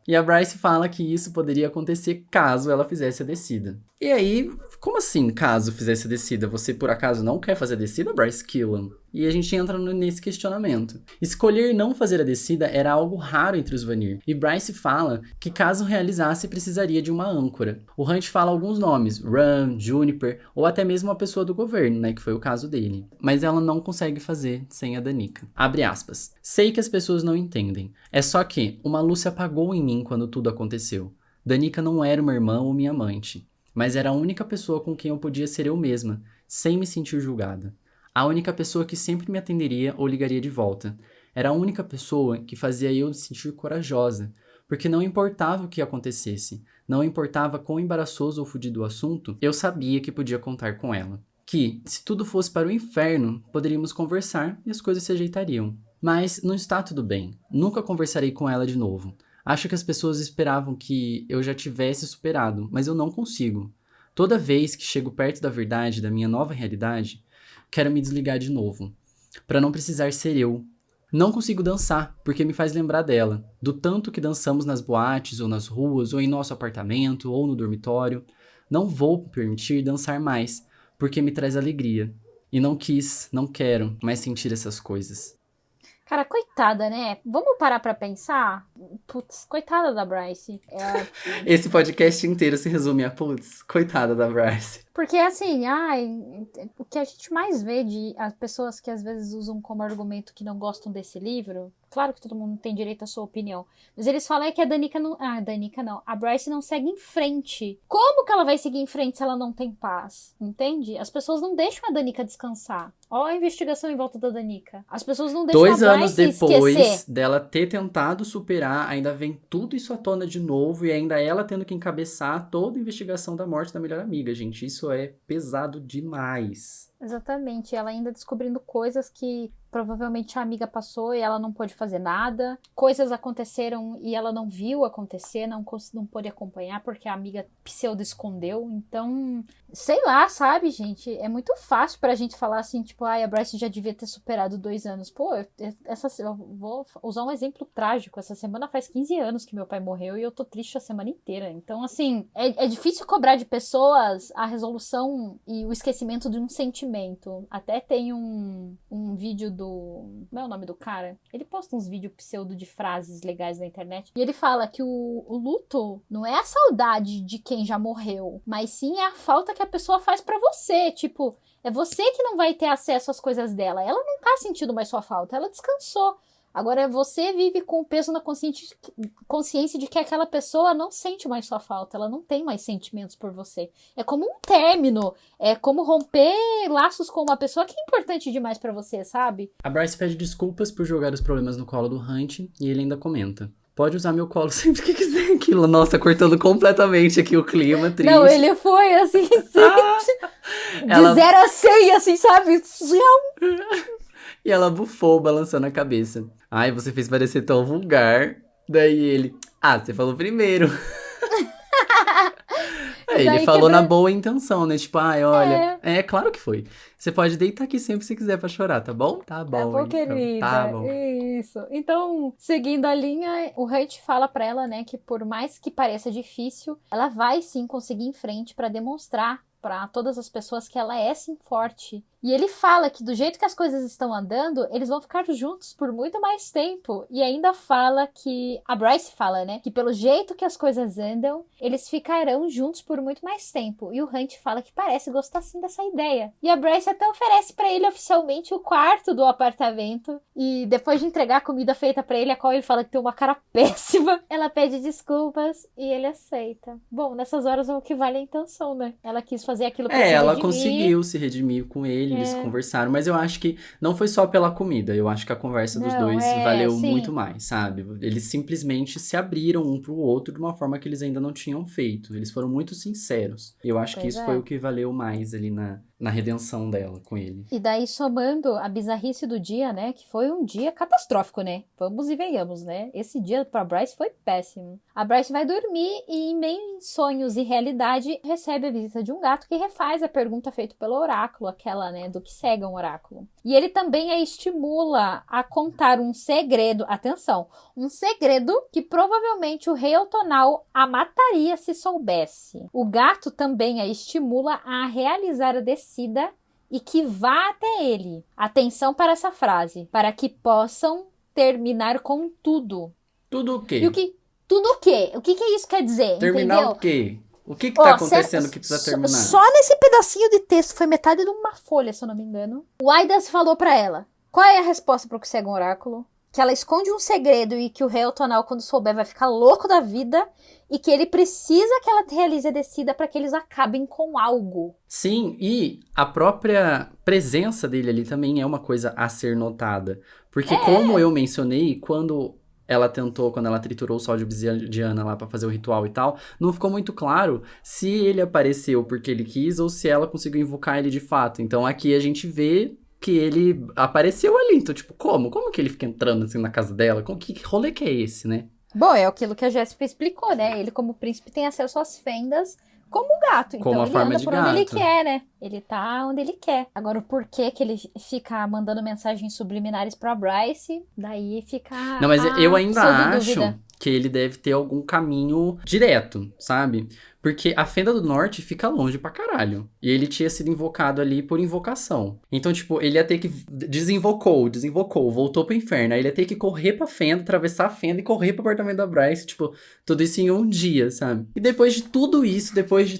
E a Bryce fala que isso poderia acontecer caso ela fizesse a descida. E aí, como assim, caso fizesse a descida? Você por acaso não quer fazer a descida, Bryce Killam? E a gente entra nesse questionamento. Escolher não fazer a descida era algo raro entre os Vanir. E Bryce fala que caso realizasse, precisaria de uma âncora. O Hunt fala alguns nomes, Ram, Juniper, ou até mesmo uma pessoa do governo, né, que foi o caso dele. Mas ela não consegue fazer sem a Danica. Abre aspas. Sei que as pessoas não entendem. É só que uma luz se apagou em mim quando tudo aconteceu. Danica não era uma irmã ou minha amante, mas era a única pessoa com quem eu podia ser eu mesma, sem me sentir julgada. A única pessoa que sempre me atenderia ou ligaria de volta. Era a única pessoa que fazia eu me sentir corajosa, porque não importava o que acontecesse, não importava quão embaraçoso ou fudido o assunto, eu sabia que podia contar com ela. Que, se tudo fosse para o inferno, poderíamos conversar e as coisas se ajeitariam. Mas não está tudo bem. Nunca conversarei com ela de novo. Acho que as pessoas esperavam que eu já tivesse superado, mas eu não consigo. Toda vez que chego perto da verdade, da minha nova realidade, quero me desligar de novo, para não precisar ser eu. Não consigo dançar, porque me faz lembrar dela, do tanto que dançamos nas boates, ou nas ruas, ou em nosso apartamento, ou no dormitório. Não vou permitir dançar mais, porque me traz alegria. E não quis, não quero mais sentir essas coisas. Cara, coitada, né? Vamos parar pra pensar? Putz, coitada da Bryce. Esse podcast inteiro se resume a putz, coitada da Bryce. Porque assim, o que a gente mais vê de as pessoas que às vezes usam como argumento que não gostam desse livro, claro que todo mundo tem direito à sua opinião, mas eles falam que a Danica não. Ah, a Danica não. A Bryce não segue em frente. Como que ela vai seguir em frente se ela não tem paz? Entende? As pessoas não deixam a Danica descansar. Ó a investigação em volta da Danica. As pessoas não deixam 2 a anos Bryce depois esquecer. dela ter tentado superar, ainda vem tudo isso à tona de novo e ainda ela tendo que encabeçar toda a investigação da morte da melhor amiga, gente. Isso é pesado demais. Exatamente, ela ainda descobrindo coisas que provavelmente a amiga passou e ela não pôde fazer nada. Coisas aconteceram e ela não viu acontecer, não pôde acompanhar porque a amiga pseudo escondeu. Então, sei lá, sabe, gente? É muito fácil pra gente falar assim, tipo, a Bryce já devia ter superado 2 anos. Pô, eu vou usar um exemplo trágico. Essa semana faz 15 anos que meu pai morreu e eu tô triste a semana inteira. Então, assim, é difícil cobrar de pessoas a resolução e o esquecimento de um sentimento. Até tem um vídeo do... Como é o nome do cara? Ele posta uns vídeos pseudo de frases legais na internet. E ele fala que o luto não é a saudade de quem já morreu, mas sim é a falta que a pessoa faz pra você. Tipo, é você que não vai ter acesso às coisas dela. Ela não tá sentindo mais sua falta, ela descansou. Agora, você vive com o peso na consciência de que aquela pessoa não sente mais sua falta, ela não tem mais sentimentos por você. É como um término, é como romper laços com uma pessoa que é importante demais pra você, sabe? A Bryce pede desculpas por jogar os problemas no colo do Hunt e ele ainda comenta. Pode usar meu colo sempre que quiser. Aquilo, nossa, cortando completamente aqui o clima, triste. Não, ele foi assim, de 0 a 100, assim, sabe? E ela bufou, balançando a cabeça. Ai, você fez parecer tão vulgar. Daí ele... você falou primeiro. Ele falou na boa intenção, né? Tipo, olha... É, claro que foi. Você pode deitar aqui sempre que você quiser pra chorar, tá bom? Tá bom, tá bom, então. querida. Tá bom. Isso. Então, seguindo a linha, o Hunt fala pra ela, né, que por mais que pareça difícil, ela vai sim conseguir em frente pra demonstrar pra todas as pessoas que ela é sim forte. E ele fala que do jeito que as coisas estão andando, eles vão ficar juntos por muito mais tempo. E ainda fala que... A Bryce fala, né? Que pelo jeito que as coisas andam, eles ficarão juntos por muito mais tempo. E o Hunt fala que parece gostar sim dessa ideia. E a Bryce até oferece pra ele oficialmente o quarto do apartamento. E depois de entregar a comida feita pra ele, a qual ele fala que tem uma cara péssima, ela pede desculpas e ele aceita. Bom, nessas horas o que vale é a intenção, né? Ela quis fazer fazer aquilo pra se Ela redimir. conseguiu se redimir com ele, eles conversaram, mas eu acho que não foi só pela comida, eu acho que a conversa dos dois valeu muito sim. mais, sabe? Eles simplesmente se abriram um pro outro de uma forma que eles ainda não tinham feito, eles foram muito sinceros. Eu acho que Pois isso é. foi o que valeu mais ali na redenção dela com ele. E daí, somando a bizarrice do dia, né? Que foi um dia catastrófico, né? Vamos e venhamos, né? Esse dia pra Bryce foi péssimo. A Bryce vai dormir e, em meio em sonhos e realidade, recebe a visita de um gato que refaz a pergunta feita pelo oráculo, aquela, né? Do que cega um oráculo. E ele também a estimula a contar um segredo. Atenção! Um segredo que provavelmente o rei Eltonal a mataria se soubesse. O gato também a estimula a realizar a descida e que vá até ele. Atenção para essa frase. Para que possam terminar com tudo. Tudo o quê? E o que? Tudo o quê? O que isso quer dizer? Terminar Entendeu? o quê? O que tá acontecendo que precisa terminar? Só nesse pedacinho de texto, foi metade de uma folha, se eu não me engano. O Aidas falou pra ela, qual é a resposta pro que cega um oráculo? Que ela esconde um segredo e que o rei Eltonal, quando souber, vai ficar louco da vida. E que ele precisa que ela realize a descida para que eles acabem com algo. Sim, e a própria presença dele ali também é uma coisa a ser notada. Porque como eu mencionei, quando ela triturou o sal de obsidiana lá pra fazer o ritual e tal, não ficou muito claro se ele apareceu porque ele quis ou se ela conseguiu invocar ele de fato. Então aqui a gente vê que ele apareceu ali. Então, tipo, como? Como que ele fica entrando assim na casa dela? Que rolê que é esse, né? Bom, é aquilo que a Jéssica explicou, né? Ele, como príncipe, tem acesso às fendas como um gato. Como então a ele forma anda de por onde ele gato. quer, né? Ele tá onde ele quer. Agora, o porquê que ele fica mandando mensagens subliminares pra Bryce, daí fica Não, mas eu ainda acho pseudo-dúvida. que ele deve ter algum caminho direto, sabe? Porque a Fenda do Norte fica longe pra caralho. E ele tinha sido invocado ali por invocação. Então, tipo, ele ia ter que... Desinvocou, voltou pro inferno. Aí ele ia ter que correr pra Fenda, atravessar a Fenda e correr pro apartamento da Bryce. Tipo, tudo isso em um dia, sabe? E depois de tudo isso,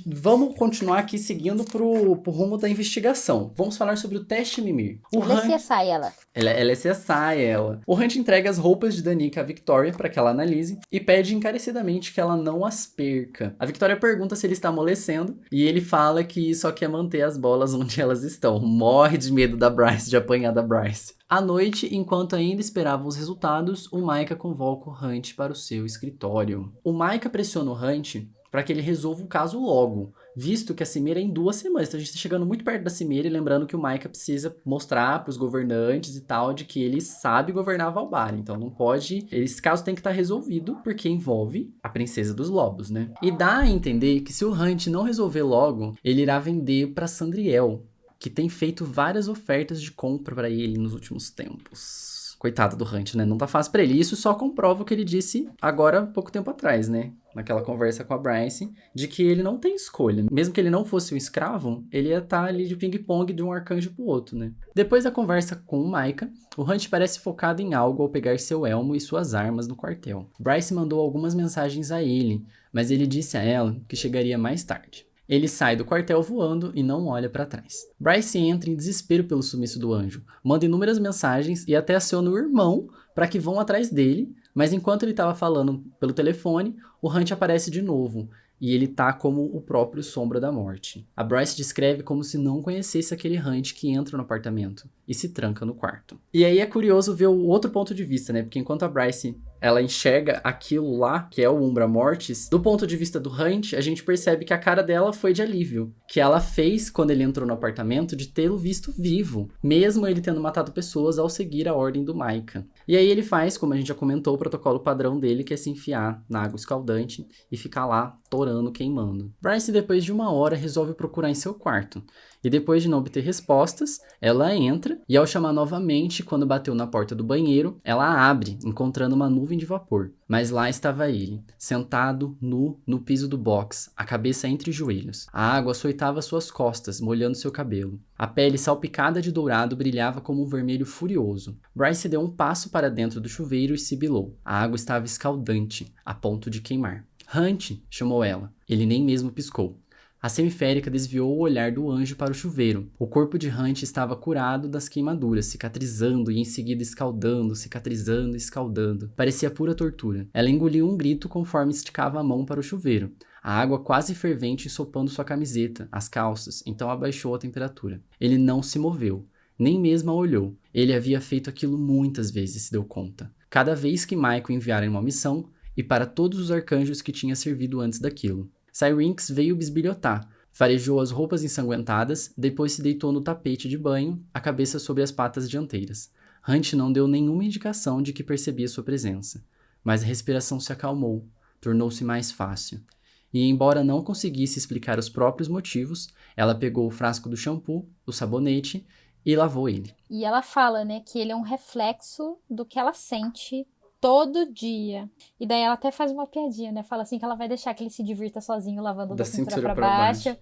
vamos continuar aqui seguindo pro rumo da investigação. Vamos falar sobre o teste Mimir. Ela é CSI, ela. Ela é CSI, ela. O Hunt entrega as roupas de Danica à Victoria para que ela analise e pede encarecidamente que ela não as perca. A Victoria pergunta se ele está amolecendo e ele fala que só quer manter as bolas onde elas estão. Morre de medo da Bryce, de apanhar da Bryce. À noite, enquanto ainda esperavam os resultados, o Micah convoca o Hunt para o seu escritório. O Micah pressiona o Hunt para que ele resolva o caso logo, visto que a cimeira é em 2 semanas. Então a gente está chegando muito perto da cimeira e lembrando que o Micah precisa mostrar para os governantes e tal de que ele sabe governar Valbar. Então não pode... Esse caso tem que estar resolvido porque envolve a princesa dos lobos, né? E dá a entender que se o Hunt não resolver logo, ele irá vender para Sandriel, que tem feito várias ofertas de compra para ele nos últimos tempos. Coitado do Hunt, né? Não tá fácil pra ele. Isso só comprova o que ele disse agora, pouco tempo atrás, né? Naquela conversa com a Bryce, de que ele não tem escolha. Mesmo que ele não fosse um escravo, ele ia estar ali de ping-pong de um arcanjo pro outro, né? Depois da conversa com o Micah, o Hunt parece focado em algo ao pegar seu elmo e suas armas no quartel. Bryce mandou algumas mensagens a ele, mas ele disse a ela que chegaria mais tarde. Ele sai do quartel voando e não olha para trás. Bryce entra em desespero pelo sumiço do anjo, manda inúmeras mensagens e até aciona o irmão para que vão atrás dele, mas enquanto ele estava falando pelo telefone, o Hunt aparece de novo e ele tá como o próprio Sombra da Morte. A Bryce descreve como se não conhecesse aquele Hunt que entra no apartamento e se tranca no quarto. E aí é curioso ver o outro ponto de vista, né? Porque enquanto a Bryce ela enxerga aquilo lá, que é o Umbra Mortis, do ponto de vista do Hunt, a gente percebe que a cara dela foi de alívio. Que ela fez, quando ele entrou no apartamento, de tê-lo visto vivo, mesmo ele tendo matado pessoas ao seguir a ordem do Micah. E aí ele faz, como a gente já comentou, o protocolo padrão dele, que é se enfiar na água escaldante e ficar lá torando, queimando. Bryce, depois de 1 hora, resolve procurar em seu quarto. E depois de não obter respostas, ela entra e ao chamar novamente, quando bateu na porta do banheiro, ela abre, encontrando uma nuvem de vapor. Mas lá estava ele, sentado, nu, no piso do box, a cabeça entre os joelhos. A água açoitava suas costas, molhando seu cabelo. A pele salpicada de dourado brilhava como um vermelho furioso. Bryce deu um passo para dentro do chuveiro e sibilou. A água estava escaldante, a ponto de queimar. Hunt, chamou ela. Ele nem mesmo piscou. A semiférica desviou o olhar do anjo para o chuveiro. O corpo de Hunt estava curado das queimaduras, cicatrizando e em seguida escaldando, cicatrizando e escaldando. Parecia pura tortura. Ela engoliu um grito conforme esticava a mão para o chuveiro. A água quase fervente ensopando sua camiseta, as calças, então abaixou a temperatura. Ele não se moveu, nem mesmo a olhou. Ele havia feito aquilo muitas vezes, se deu conta. Cada vez que Michael enviara uma missão, e para todos os arcanjos que tinha servido antes daquilo. Syrinx veio bisbilhotar, farejou as roupas ensanguentadas, depois se deitou no tapete de banho, a cabeça sobre as patas dianteiras. Hunt não deu nenhuma indicação de que percebia sua presença, mas a respiração se acalmou, tornou-se mais fácil. E embora não conseguisse explicar os próprios motivos, ela pegou o frasco do shampoo, o sabonete e lavou ele. E ela fala, né, que ele é um reflexo do que ela sente todo dia. E daí ela até faz uma piadinha, né? Fala assim que ela vai deixar que ele se divirta sozinho lavando da cintura pra baixo.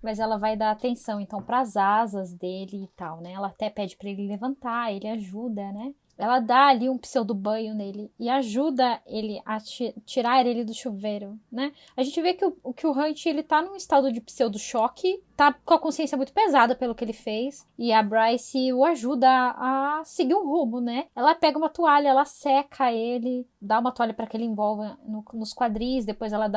Mas ela vai dar atenção, então, pras asas dele e tal, né? Ela até pede pra ele levantar, ele ajuda, né? Ela dá ali um pseudo banho nele e ajuda ele a tirar ele do chuveiro, né? A gente vê que o Hunt, ele tá num estado de pseudo choque, tá com a consciência muito pesada pelo que ele fez, e a Bryce o ajuda a seguir um rumo, né? Ela pega uma toalha, ela seca ele, dá uma toalha pra que ele envolva nos quadris, depois ela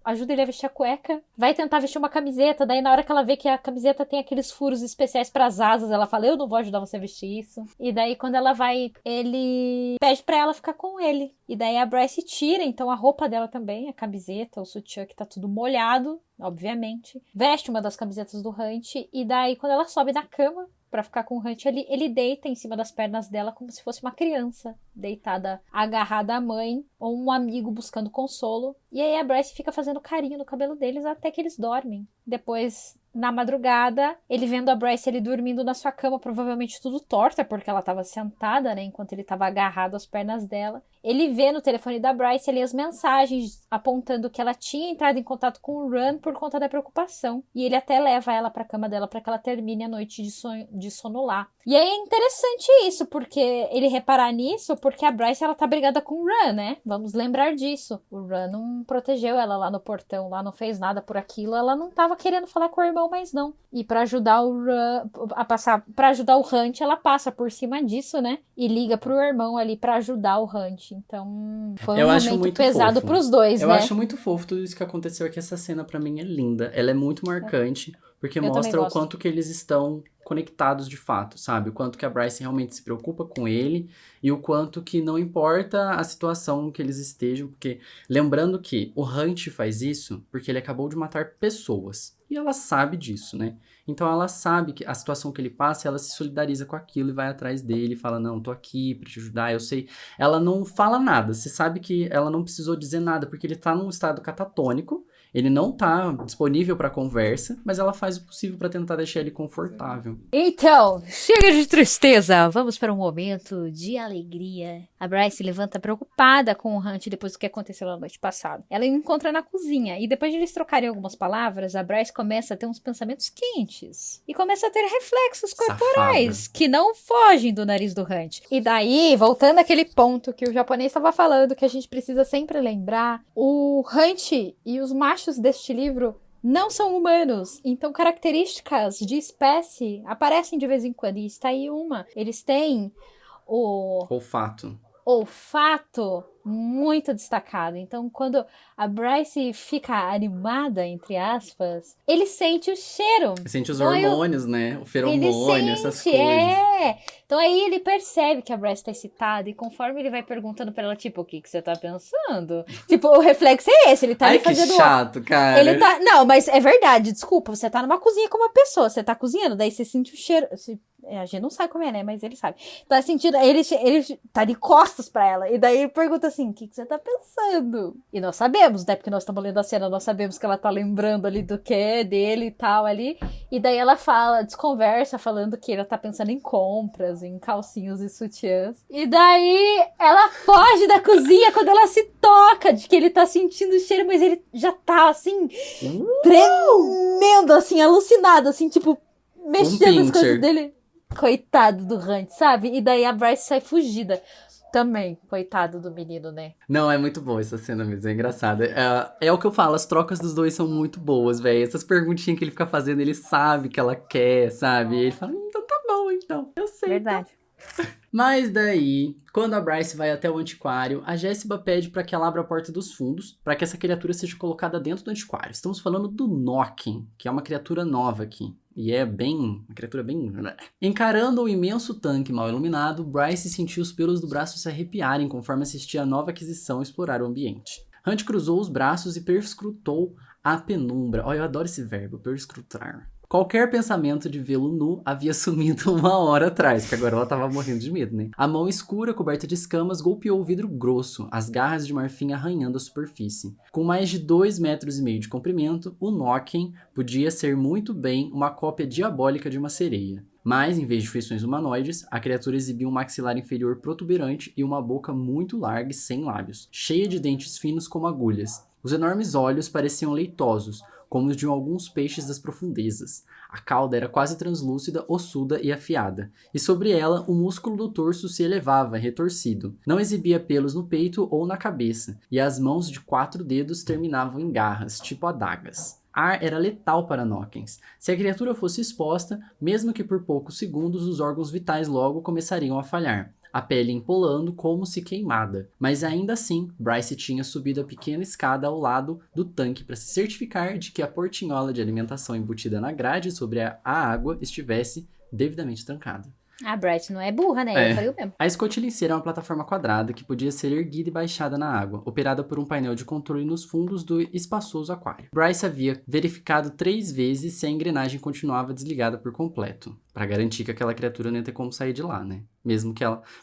ajuda ele a vestir a cueca, vai tentar vestir uma camiseta, daí na hora que ela vê que a camiseta tem aqueles furos especiais pras asas, ela fala, eu não vou ajudar você a vestir isso. E daí quando ela vai, ele pede pra ela ficar com ele. E daí a Bryce tira, então, a roupa dela também, a camiseta, o sutiã que tá tudo molhado, obviamente. Veste uma das camisetas do Hunt, e daí quando ela sobe na cama pra ficar com o Hunt, ele deita em cima das pernas dela como se fosse uma criança, deitada, agarrada à mãe, ou um amigo buscando consolo. E aí a Bryce fica fazendo carinho no cabelo deles até que eles dormem. Depois, na madrugada, ele vendo a Bryce ele dormindo na sua cama, provavelmente tudo torta, porque ela estava sentada, né, enquanto ele estava agarrado às pernas dela. Ele vê no telefone da Bryce ali as mensagens apontando que ela tinha entrado em contato com o Run por conta da preocupação. E ele até leva ela pra cama dela para que ela termine a noite de sono lá. E aí é interessante isso, porque ele reparar nisso, porque a Bryce ela tá brigada com o Run, né? Vamos lembrar disso. O Run não protegeu ela lá no portão, lá não fez nada por aquilo, ela não tava querendo falar com o irmão, mas não. E pra ajudar o Run para ajudar o Hunt, ela passa por cima disso, né? E liga pro irmão ali pra ajudar o Hunt. Então, foi um momento pesado pros dois, né? Eu acho muito fofo tudo isso que aconteceu aqui. Essa cena pra mim é linda. Ela é muito marcante, porque mostra o quanto que eles estão conectados de fato, sabe? O quanto que a Bryce realmente se preocupa com ele e o quanto que não importa a situação que eles estejam, porque lembrando que o Hunt faz isso porque ele acabou de matar pessoas. E ela sabe disso, né? Então ela sabe que a situação que ele passa, ela se solidariza com aquilo e vai atrás dele, fala, não, tô aqui pra te ajudar, eu sei. Ela não fala nada, você sabe que ela não precisou dizer nada, porque ele tá num estado catatônico, ele não tá disponível pra conversa, mas ela faz o possível pra tentar deixar ele confortável. Então, chega de tristeza, vamos para um momento de alegria. A Bryce levanta preocupada com o Hunt depois do que aconteceu na noite passada. Ela o encontra na cozinha, e depois de eles trocarem algumas palavras, a Bryce começa a ter uns pensamentos quentes. E começa a ter reflexos corporais, Safada. que não fogem do nariz do Hunt. E daí, voltando àquele ponto que o japonês estava falando, que a gente precisa sempre lembrar, o Hunt e os machos deste livro não são humanos, então características de espécie aparecem de vez em quando, e está aí uma. Eles têm o olfato muito destacado, então quando a Bryce fica animada, entre aspas, ele sente o cheiro. Ele sente os hormônios, né? O feromônio, essas coisas. Então aí ele percebe que a Bryce tá excitada, e conforme ele vai perguntando pra ela, tipo, o que você tá pensando? Tipo, o reflexo é esse, ele tá ali fazendo... Ai, que chato, cara. Ele tá... Não, mas é verdade, desculpa, você tá numa cozinha com uma pessoa, você tá cozinhando, daí você sente o cheiro... A gente não sabe como é, né? Mas ele sabe. Tá sentindo... Ele tá de costas pra ela. E daí ele pergunta assim, o que você tá pensando? E nós sabemos, né? Porque nós estamos lendo a cena, nós sabemos que ela tá lembrando ali do que é dele e tal ali. E daí ela fala, desconversa, falando que ela tá pensando em compras, em calcinhos e sutiãs. E daí ela foge da cozinha quando ela se toca de que ele tá sentindo o cheiro, mas ele já tá, assim, tremendo, assim, alucinado, assim, tipo, mexendo as coisas dele. Coitado do Hunt, sabe? E daí a Bryce sai fugida. Também, coitado do menino, né? Não, é muito boa essa cena mesmo, é engraçada. É o que eu falo, as trocas dos dois são muito boas, velho. Essas perguntinhas que ele fica fazendo, ele sabe que ela quer, sabe? E ele fala, então tá bom, então. Eu sei. Verdade. Mas daí, quando a Bryce vai até o antiquário, a Jéssica pede para que ela abra a porta dos fundos, para que essa criatura seja colocada dentro do antiquário. Estamos falando do Nokken, que é uma criatura nova aqui. E é uma criatura bem... Encarando o imenso tanque mal iluminado, Bryce sentiu os pelos do braço se arrepiarem conforme assistia a nova aquisição explorar o ambiente. Hunt cruzou os braços e perscrutou a penumbra. Olha, eu adoro esse verbo, perscrutar. Qualquer pensamento de vê-lo nu havia sumido 1 hora atrás, porque agora ela tava morrendo de medo, né? A mão escura, coberta de escamas, golpeou o vidro grosso, as garras de marfim arranhando a superfície. Com mais de 2,5 metros de comprimento, o Nokken podia ser muito bem uma cópia diabólica de uma sereia. Mas, em vez de feições humanoides, a criatura exibia um maxilar inferior protuberante e uma boca muito larga e sem lábios, cheia de dentes finos como agulhas. Os enormes olhos pareciam leitosos, como os de alguns peixes das profundezas. A cauda era quase translúcida, ossuda e afiada, e sobre ela o músculo do torso se elevava, retorcido. Não exibia pelos no peito ou na cabeça, e as mãos de 4 dedos terminavam em garras, tipo adagas. Ar era letal para Nokkens. Se a criatura fosse exposta, mesmo que por poucos segundos, os órgãos vitais logo começariam a falhar. A pele empolando como se queimada. Mas ainda assim, Bryce tinha subido a pequena escada ao lado do tanque para se certificar de que a portinhola de alimentação embutida na grade sobre a água estivesse devidamente trancada. A Bryce não é burra, né? Eu falei o mesmo. A escotilheira é uma plataforma quadrada que podia ser erguida e baixada na água, operada por um painel de controle nos fundos do espaçoso aquário. Bryce havia verificado 3 vezes se a engrenagem continuava desligada por completo, para garantir que aquela criatura não ia ter como sair de lá, né?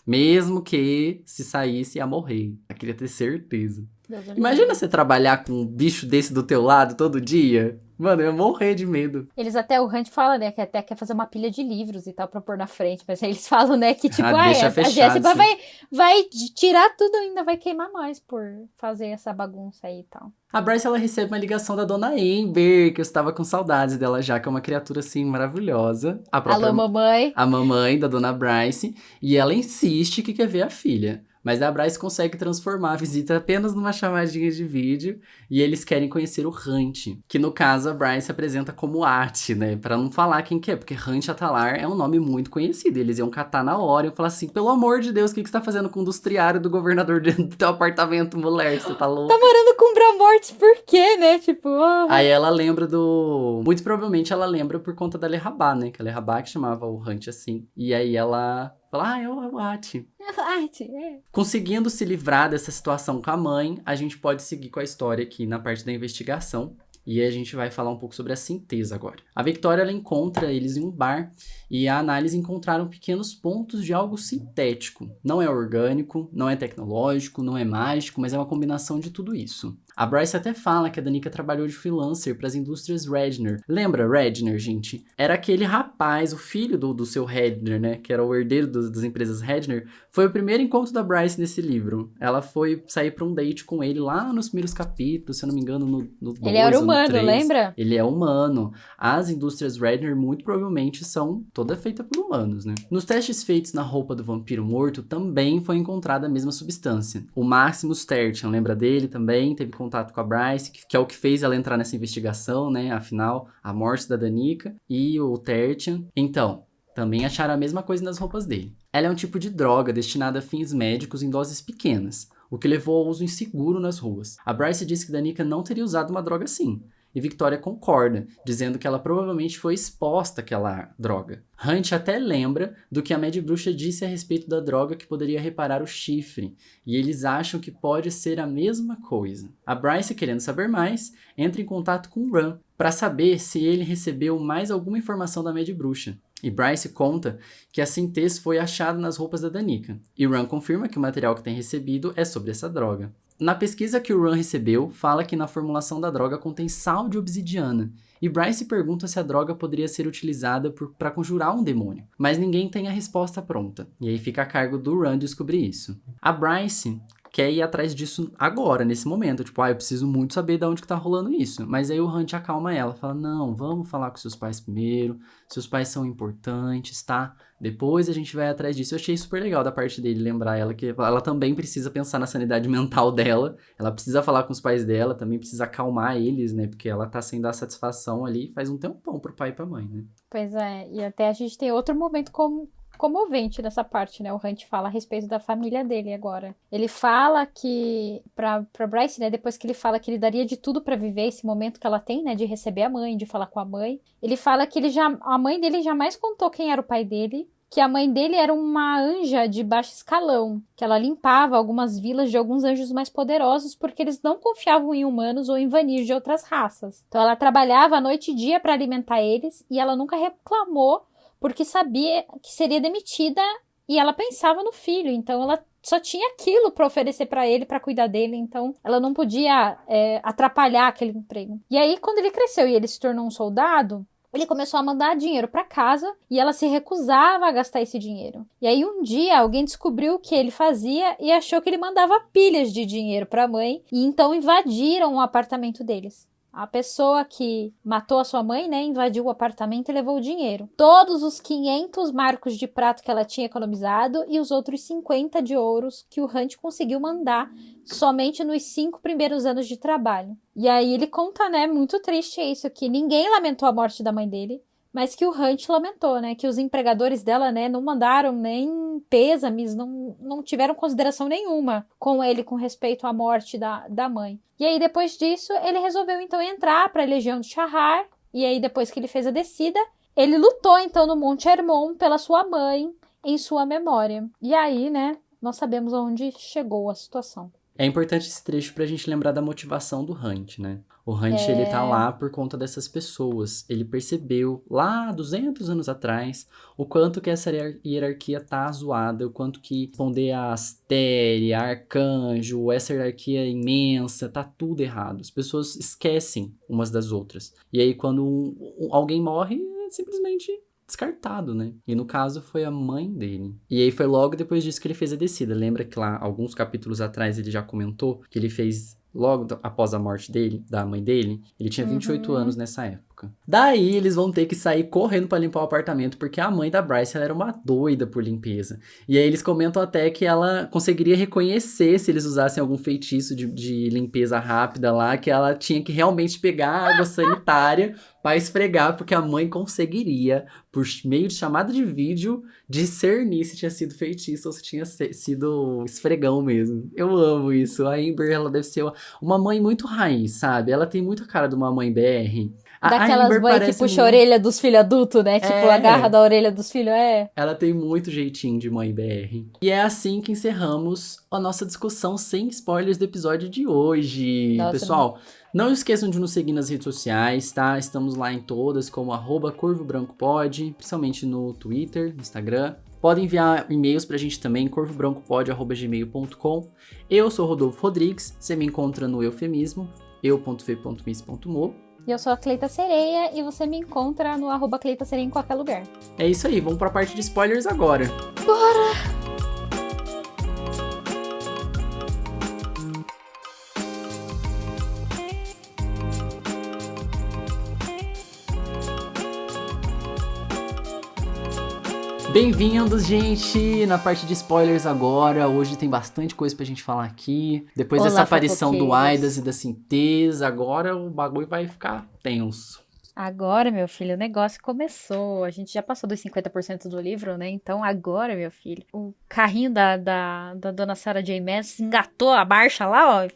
Mesmo que se saísse ia morrer. Eu queria ter certeza. Imagina você trabalhar com um bicho desse do teu lado todo dia. Mano, eu ia morrer de medo. Eles até, o Hunt fala, né, que até quer fazer uma pilha de livros e tal pra pôr na frente. Mas aí eles falam, né, que tipo, deixa a fechado, Jéssica sim. vai tirar tudo, ainda vai queimar nós por fazer essa bagunça aí e tal. A Bryce, ela recebe uma ligação da Dona Amber, que eu estava com saudades dela já, que é uma criatura, assim, maravilhosa. Alô, mamãe. A mamãe da Dona Bryce. E ela insiste que quer ver a filha. Mas a Bryce consegue transformar a visita apenas numa chamadinha de vídeo. E eles querem conhecer o Hunt. Que, no caso, a Bryce apresenta como At, né? Pra não falar quem que é. Porque Hunt Atalar é um nome muito conhecido. Eles iam catar na hora e iam falar assim, pelo amor de Deus, o que você tá fazendo com o industriário do governador dentro do teu apartamento, mulher? Você tá louca? Tá morando com Bramortes por quê, né? Tipo... Aí ela lembra do... Muito provavelmente ela lembra por conta da Lerrabá, né? Que a Lerrabá que chamava o Hunt assim. E aí ela... Fala, é o At. Conseguindo se livrar dessa situação com a mãe, a gente pode seguir com a história aqui na parte da investigação. E a gente vai falar um pouco sobre a Sintesa agora. A Victoria, ela encontra eles em um bar e a análise encontraram pequenos pontos de algo sintético. Não é orgânico, não é tecnológico, não é mágico, mas é uma combinação de tudo isso. A Bryce até fala que a Danica trabalhou de freelancer para as indústrias Redner. Lembra Redner, gente? Era aquele rapaz, o filho do seu Redner, né? Que era o herdeiro das empresas Redner. Foi o primeiro encontro da Bryce nesse livro. Ela foi sair para um date com ele lá nos primeiros capítulos, se eu não me engano, no 2 Ele era ou no humano, 3. lembra? Ele é humano. As indústrias Redner muito provavelmente são toda feita por humanos, né? Nos testes feitos na roupa do vampiro morto, também foi encontrada a mesma substância. O Maximus Tertian, lembra dele também? Teve contato com a Bryce, que é o que fez ela entrar nessa investigação, né? Afinal, a morte da Danica e o Tertian. Então, também acharam a mesma coisa nas roupas dele. Ela é um tipo de droga destinada a fins médicos em doses pequenas, o que levou ao uso inseguro nas ruas. A Bryce disse que Danica não teria usado uma droga assim. E Victoria concorda, dizendo que ela provavelmente foi exposta àquela droga. Hunt até lembra do que a Mad Bruxa disse a respeito da droga que poderia reparar o chifre, e eles acham que pode ser a mesma coisa. A Bryce, querendo saber mais, entra em contato com Ran para saber se ele recebeu mais alguma informação da Mad Bruxa. E Bryce conta que a Sintesa foi achada nas roupas da Danica. E Ran confirma que o material que tem recebido é sobre essa droga. Na pesquisa que o Ran recebeu, fala que na formulação da droga contém sal de obsidiana. E Bryce pergunta se a droga poderia ser utilizada para conjurar um demônio. Mas ninguém tem a resposta pronta. E aí fica a cargo do Ran descobrir isso. A Bryce quer ir atrás disso agora, nesse momento. Tipo, eu preciso muito saber de onde que tá rolando isso. Mas aí o Hunt acalma ela, fala, não, vamos falar com seus pais primeiro, seus pais são importantes, tá? Depois a gente vai atrás disso. Eu achei super legal da parte dele lembrar ela que ela também precisa pensar na sanidade mental dela, ela precisa falar com os pais dela, também precisa acalmar eles, né? Porque ela tá sem dar satisfação ali faz um tempão pro pai e pra mãe, né? Pois é, e até a gente tem outro momento como comovente nessa parte, né? O Hunt fala a respeito da família dele agora. Ele fala que, pra Bryce, né? Depois que ele fala que ele daria de tudo pra viver esse momento que ela tem, né? De receber a mãe, de falar com a mãe. Ele fala que a mãe dele jamais contou quem era o pai dele. Que a mãe dele era uma anja de baixo escalão, que ela limpava algumas vilas de alguns anjos mais poderosos porque eles não confiavam em humanos ou em Vanir de outras raças. Então ela trabalhava noite e dia para alimentar eles e ela nunca reclamou porque sabia que seria demitida e ela pensava no filho, então ela só tinha aquilo para oferecer para ele, para cuidar dele, então ela não podia atrapalhar aquele emprego. E aí quando ele cresceu e ele se tornou um soldado, ele começou a mandar dinheiro para casa e ela se recusava a gastar esse dinheiro. E aí um dia alguém descobriu o que ele fazia e achou que ele mandava pilhas de dinheiro para a mãe e então invadiram o apartamento deles. A pessoa que matou a sua mãe, né, invadiu o apartamento e levou o dinheiro. Todos os 500 marcos de prata que ela tinha economizado e os outros 50 de ouros que o Hunt conseguiu mandar somente nos 5 primeiros anos de trabalho. E aí ele conta, né, muito triste isso, que ninguém lamentou a morte da mãe dele, mas que o Hunt lamentou, né, que os empregadores dela, né, não mandaram nem pêsames, não tiveram consideração nenhuma com ele com respeito à morte da mãe. E aí, depois disso, ele resolveu, então, entrar para a Legião de Shahar. E aí, depois que ele fez a descida, ele lutou, então, no Monte Hermon pela sua mãe, em sua memória. E aí, né, nós sabemos onde chegou a situação. É importante esse trecho pra gente lembrar da motivação do Hunt, né? O Hunt, ele tá lá por conta dessas pessoas. Ele percebeu, lá 200 anos atrás, o quanto que essa hierarquia tá zoada, o quanto que responder a Astéria, a Arcanjo, essa hierarquia imensa, tá tudo errado. As pessoas esquecem umas das outras. E aí, quando alguém morre, é simplesmente descartado, né? E no caso foi a mãe dele. E aí foi logo depois disso que ele fez a descida. Lembra que lá, alguns capítulos atrás, ele já comentou que ele fez logo após a morte dele, da mãe dele? Ele tinha 28 anos nessa época. Daí eles vão ter que sair correndo pra limpar o apartamento, porque a mãe da Bryce, ela era uma doida por limpeza. E aí eles comentam até que ela conseguiria reconhecer se eles usassem algum feitiço de limpeza rápida lá, que ela tinha que realmente pegar a água sanitária pra esfregar, porque a mãe conseguiria, por meio de chamada de vídeo, discernir se tinha sido feitiço ou se tinha sido esfregão mesmo. Eu amo isso. A Amber, ela deve ser uma mãe muito raiz, sabe? Ela tem muita cara de uma mãe BR. Daquelas mães que puxa a orelha dos filhos adultos, né? Tipo, agarra da orelha dos filhos, Ela tem muito jeitinho de mãe BR. E é assim que encerramos a nossa discussão sem spoilers do episódio de hoje. Nossa, pessoal, não esqueçam de nos seguir nas redes sociais, tá? Estamos lá em todas, como @corvobrancopod, principalmente no Twitter, no Instagram. Podem enviar e-mails pra gente também, corvobrancopod@gmail.com. Eu sou Rodolfo Rodrigues, você me encontra no Eufemismo, eu.v.miss.mo. E eu sou a Cleita Sereia e você me encontra no @Cleita Sereia em qualquer lugar. É isso aí, vamos pra parte de spoilers agora. Bora! Bem-vindos, gente, na parte de spoilers agora. Hoje tem bastante coisa pra gente falar aqui. Depois dessa aparição do Aidas e da Sintesa, agora o bagulho vai ficar tenso. Agora, meu filho, o negócio começou. A gente já passou dos 50% do livro, né? Então agora, meu filho, o carrinho da dona Sarah J. Maas engatou a marcha lá, ó.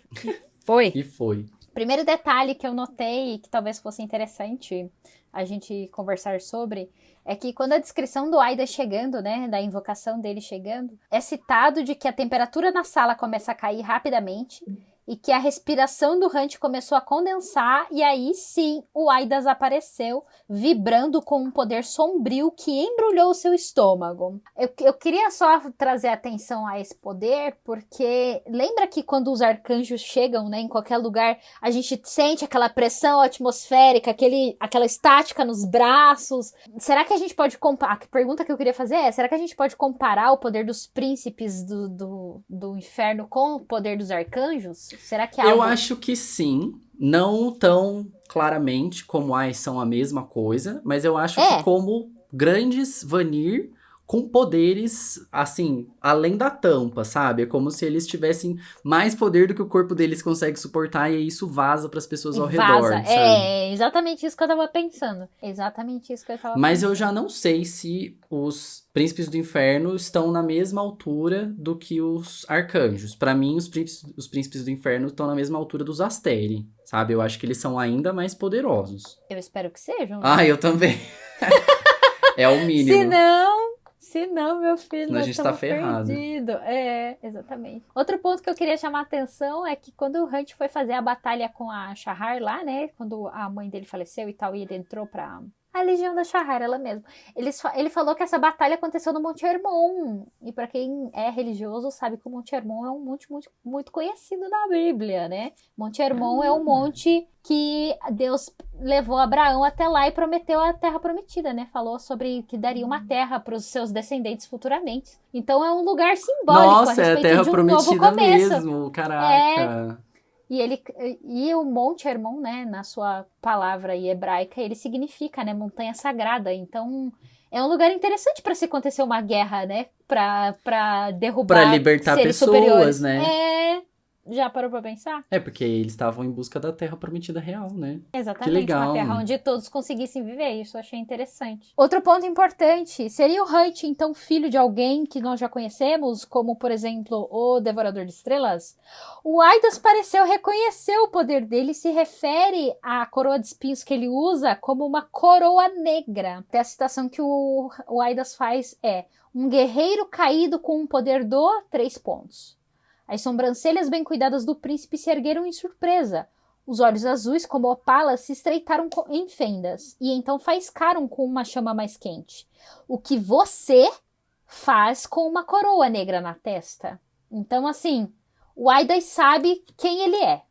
Foi. E foi. Primeiro detalhe que eu notei, que talvez fosse interessante a gente conversar sobre, é que quando a descrição do Aidas chegando, né, da invocação dele chegando, é citado de que a temperatura na sala começa a cair rapidamente e que a respiração do Hunt começou a condensar e aí sim o Aidas apareceu, vibrando com um poder sombrio que embrulhou o seu estômago. Eu queria só trazer atenção a esse poder, porque lembra que quando os arcanjos chegam, né, em qualquer lugar, a gente sente aquela pressão atmosférica, aquela estática nos braços. Será que a gente pode comparar? A pergunta que eu queria fazer é, será que a gente pode comparar o poder dos príncipes do inferno com o poder dos arcanjos? Será que é algo... Eu acho que sim, não tão claramente como são a mesma coisa, mas eu acho que como grandes Vanir com poderes, assim, além da tampa, sabe? É como se eles tivessem mais poder do que o corpo deles consegue suportar, e aí isso vaza pras pessoas ao redor, sabe? É exatamente isso que eu tava pensando. Exatamente isso que eu tava Mas pensando. eu já não sei se os príncipes do inferno estão na mesma altura do que os arcanjos. Pra mim, os príncipes do inferno estão na mesma altura dos Asteri, sabe? Eu acho que eles são ainda mais poderosos. Eu espero que sejam. Ah, eu também. É o mínimo. Se não, meu filho, Senão a nós gente tá estamos ferrado. perdidos. É, exatamente. Outro ponto que eu queria chamar a atenção é que quando o Hunt foi fazer a batalha com a Shahar lá, né? Quando a mãe dele faleceu e tal, e ele entrou pra... A Legião da Shahar, ela mesmo. Ele falou que essa batalha aconteceu no Monte Hermon. E pra quem é religioso sabe que o Monte Hermon é um monte muito, muito conhecido na Bíblia, né? Monte Hermon é o monte que Deus levou Abraão até lá e prometeu a terra prometida, né? Falou sobre que daria uma terra para os seus descendentes futuramente. Então é um lugar simbólico Nossa, a é a respeito terra de um novo prometida começo. mesmo, caraca. E o Monte Hermon, né, na sua palavra hebraica, ele significa, né, montanha sagrada. Então, é um lugar interessante para se acontecer uma guerra, né, para derrubar Pra libertar seres pessoas, superiores. né? Já parou pra pensar? É, porque eles estavam em busca da terra prometida real, né? Exatamente, Que legal. uma terra onde todos conseguissem viver, isso eu achei interessante. Outro ponto importante, seria o Hunt, então, filho de alguém que nós já conhecemos, como, por exemplo, o Devorador de Estrelas? O Aidas pareceu reconhecer o poder dele e se refere à coroa de espinhos que ele usa como uma coroa negra. Até a citação que o Aidas faz é: um guerreiro caído com um poder do 3 pontos. As sobrancelhas bem cuidadas do príncipe se ergueram em surpresa. Os olhos azuis, como opalas, se estreitaram em fendas, e então faiscaram com uma chama mais quente. O que você faz com uma coroa negra na testa? Então, assim, o Aidas sabe quem ele é.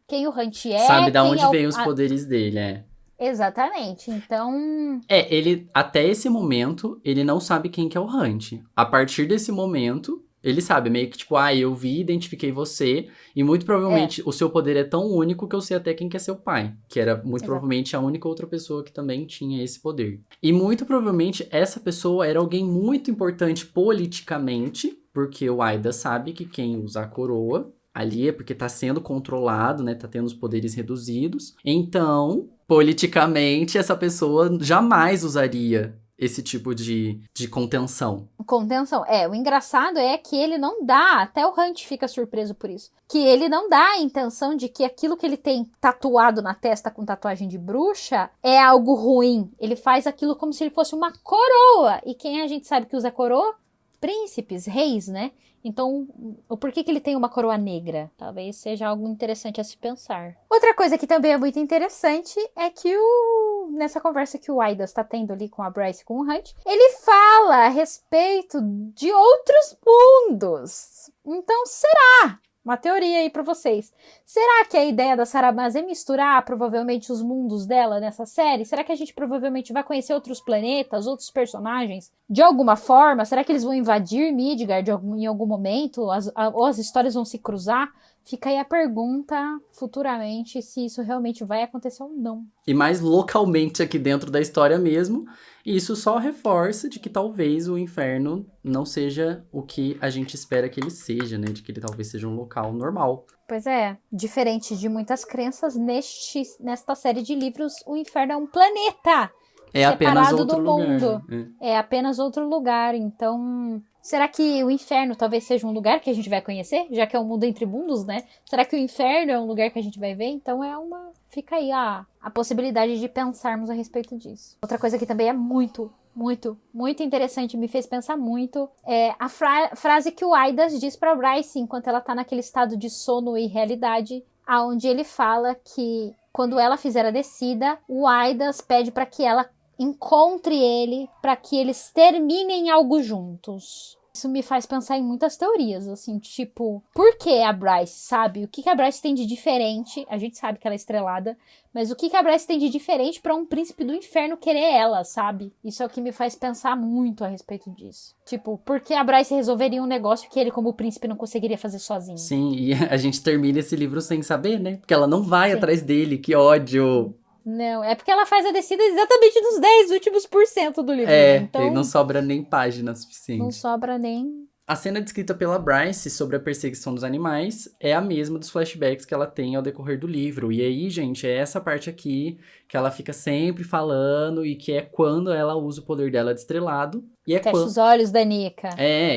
Quem o Hunt é. Sabe da quem onde é vem os poderes dele, é. Exatamente, então... Ele, até esse momento, ele não sabe quem que é o Hunt. A partir desse momento... Ele sabe, meio que tipo, eu vi, identifiquei você, e muito provavelmente o seu poder é tão único que eu sei até quem que é seu pai. Que era muito provavelmente a única outra pessoa que também tinha esse poder. E muito provavelmente essa pessoa era alguém muito importante politicamente, porque o Aida sabe que quem usa a coroa ali é porque tá sendo controlado, né? Tá tendo os poderes reduzidos. Então, politicamente, essa pessoa jamais usaria esse tipo de contenção. Contenção. O engraçado é que ele não dá, até o Hunt fica surpreso por isso, que ele não dá a intenção de que aquilo que ele tem tatuado na testa com tatuagem de bruxa é algo ruim. Ele faz aquilo como se ele fosse uma coroa. E quem a gente sabe que usa coroa? Príncipes, reis, né? Então, por que ele tem uma coroa negra? Talvez seja algo interessante a se pensar. Outra coisa que também é muito interessante é que nessa conversa que o Aidas está tendo ali com a Bryce e com o Hunt, ele fala a respeito de outros mundos. Então, será? Uma teoria aí pra vocês. Será que a ideia da Sarah Maas é misturar provavelmente os mundos dela nessa série? Será que a gente provavelmente vai conhecer outros planetas, outros personagens? De alguma forma? Será que eles vão invadir Midgard em algum momento? Ou as histórias vão se cruzar? Fica aí a pergunta, futuramente, se isso realmente vai acontecer ou não. E mais localmente aqui dentro da história mesmo, isso só reforça de que talvez o inferno não seja o que a gente espera que ele seja, né? De que ele talvez seja um local normal. Pois é, diferente de muitas crenças, nesta série de livros, o inferno é um planeta apenas separado outro do lugar. mundo. É apenas outro lugar, então... Será que o inferno talvez seja um lugar que a gente vai conhecer? Já que é um mundo entre mundos, né? Será que o inferno é um lugar que a gente vai ver? Então fica aí a possibilidade de pensarmos a respeito disso. Outra coisa que também é muito, muito, muito interessante, me fez pensar muito, é a frase que o Aidas diz pra Bryce enquanto ela tá naquele estado de sono e realidade, aonde ele fala que quando ela fizer a descida, o Aidas pede pra que ela encontre ele, pra que eles terminem algo juntos. Isso me faz pensar em muitas teorias, assim, tipo, por que a Bryce, sabe? O que a Bryce tem de diferente? A gente sabe que ela é estrelada, mas o que a Bryce tem de diferente pra um príncipe do inferno querer ela, sabe? Isso é o que me faz pensar muito a respeito disso. Tipo, por que a Bryce resolveria um negócio que ele, como príncipe, não conseguiria fazer sozinho? Sim, e a gente termina esse livro sem saber, né? Porque ela não vai atrás dele, que ódio! Não, é porque ela faz a descida exatamente nos 10 últimos % do livro. Então e não sobra nem página suficiente. não sobra nem... A cena descrita pela Bryce sobre a perseguição dos animais é a mesma dos flashbacks que ela tem ao decorrer do livro. E aí, gente, é essa parte aqui que ela fica sempre falando e que é quando ela usa o poder dela de estrelado. E é Fecha quando... os olhos, Danica.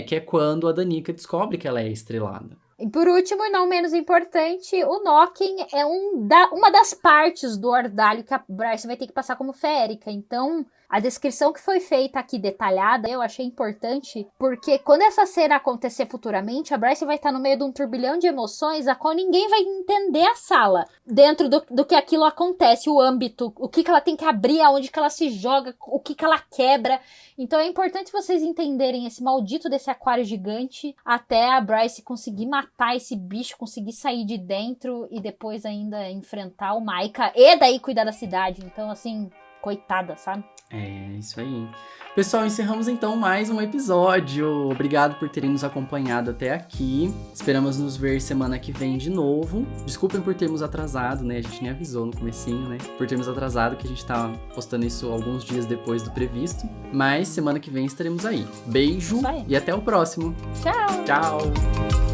que é quando a Danica descobre que ela é estrelada. E por último, e não menos importante, o Knocking é uma das partes do ordalho que a Bryce vai ter que passar como férica. Então, a descrição que foi feita aqui detalhada, eu achei importante, porque quando essa cena acontecer futuramente, a Bryce vai estar no meio de um turbilhão de emoções, a qual ninguém vai entender a sala. Dentro do que aquilo acontece, o âmbito, o que ela tem que abrir, aonde que ela se joga, o que ela quebra. Então é importante vocês entenderem esse maldito desse aquário gigante, até a Bryce conseguir matar esse bicho, conseguir sair de dentro e depois ainda enfrentar o Maika e daí cuidar da cidade. Então, assim, coitada, sabe? É, isso aí. Pessoal, encerramos então mais um episódio. Obrigado por terem nos acompanhado até aqui. Esperamos nos ver semana que vem de novo. Desculpem por termos atrasado, né? A gente nem avisou no comecinho, né? Por termos atrasado, que a gente tá postando isso alguns dias depois do previsto. Mas semana que vem estaremos aí. Beijo e até o próximo. Tchau! Tchau!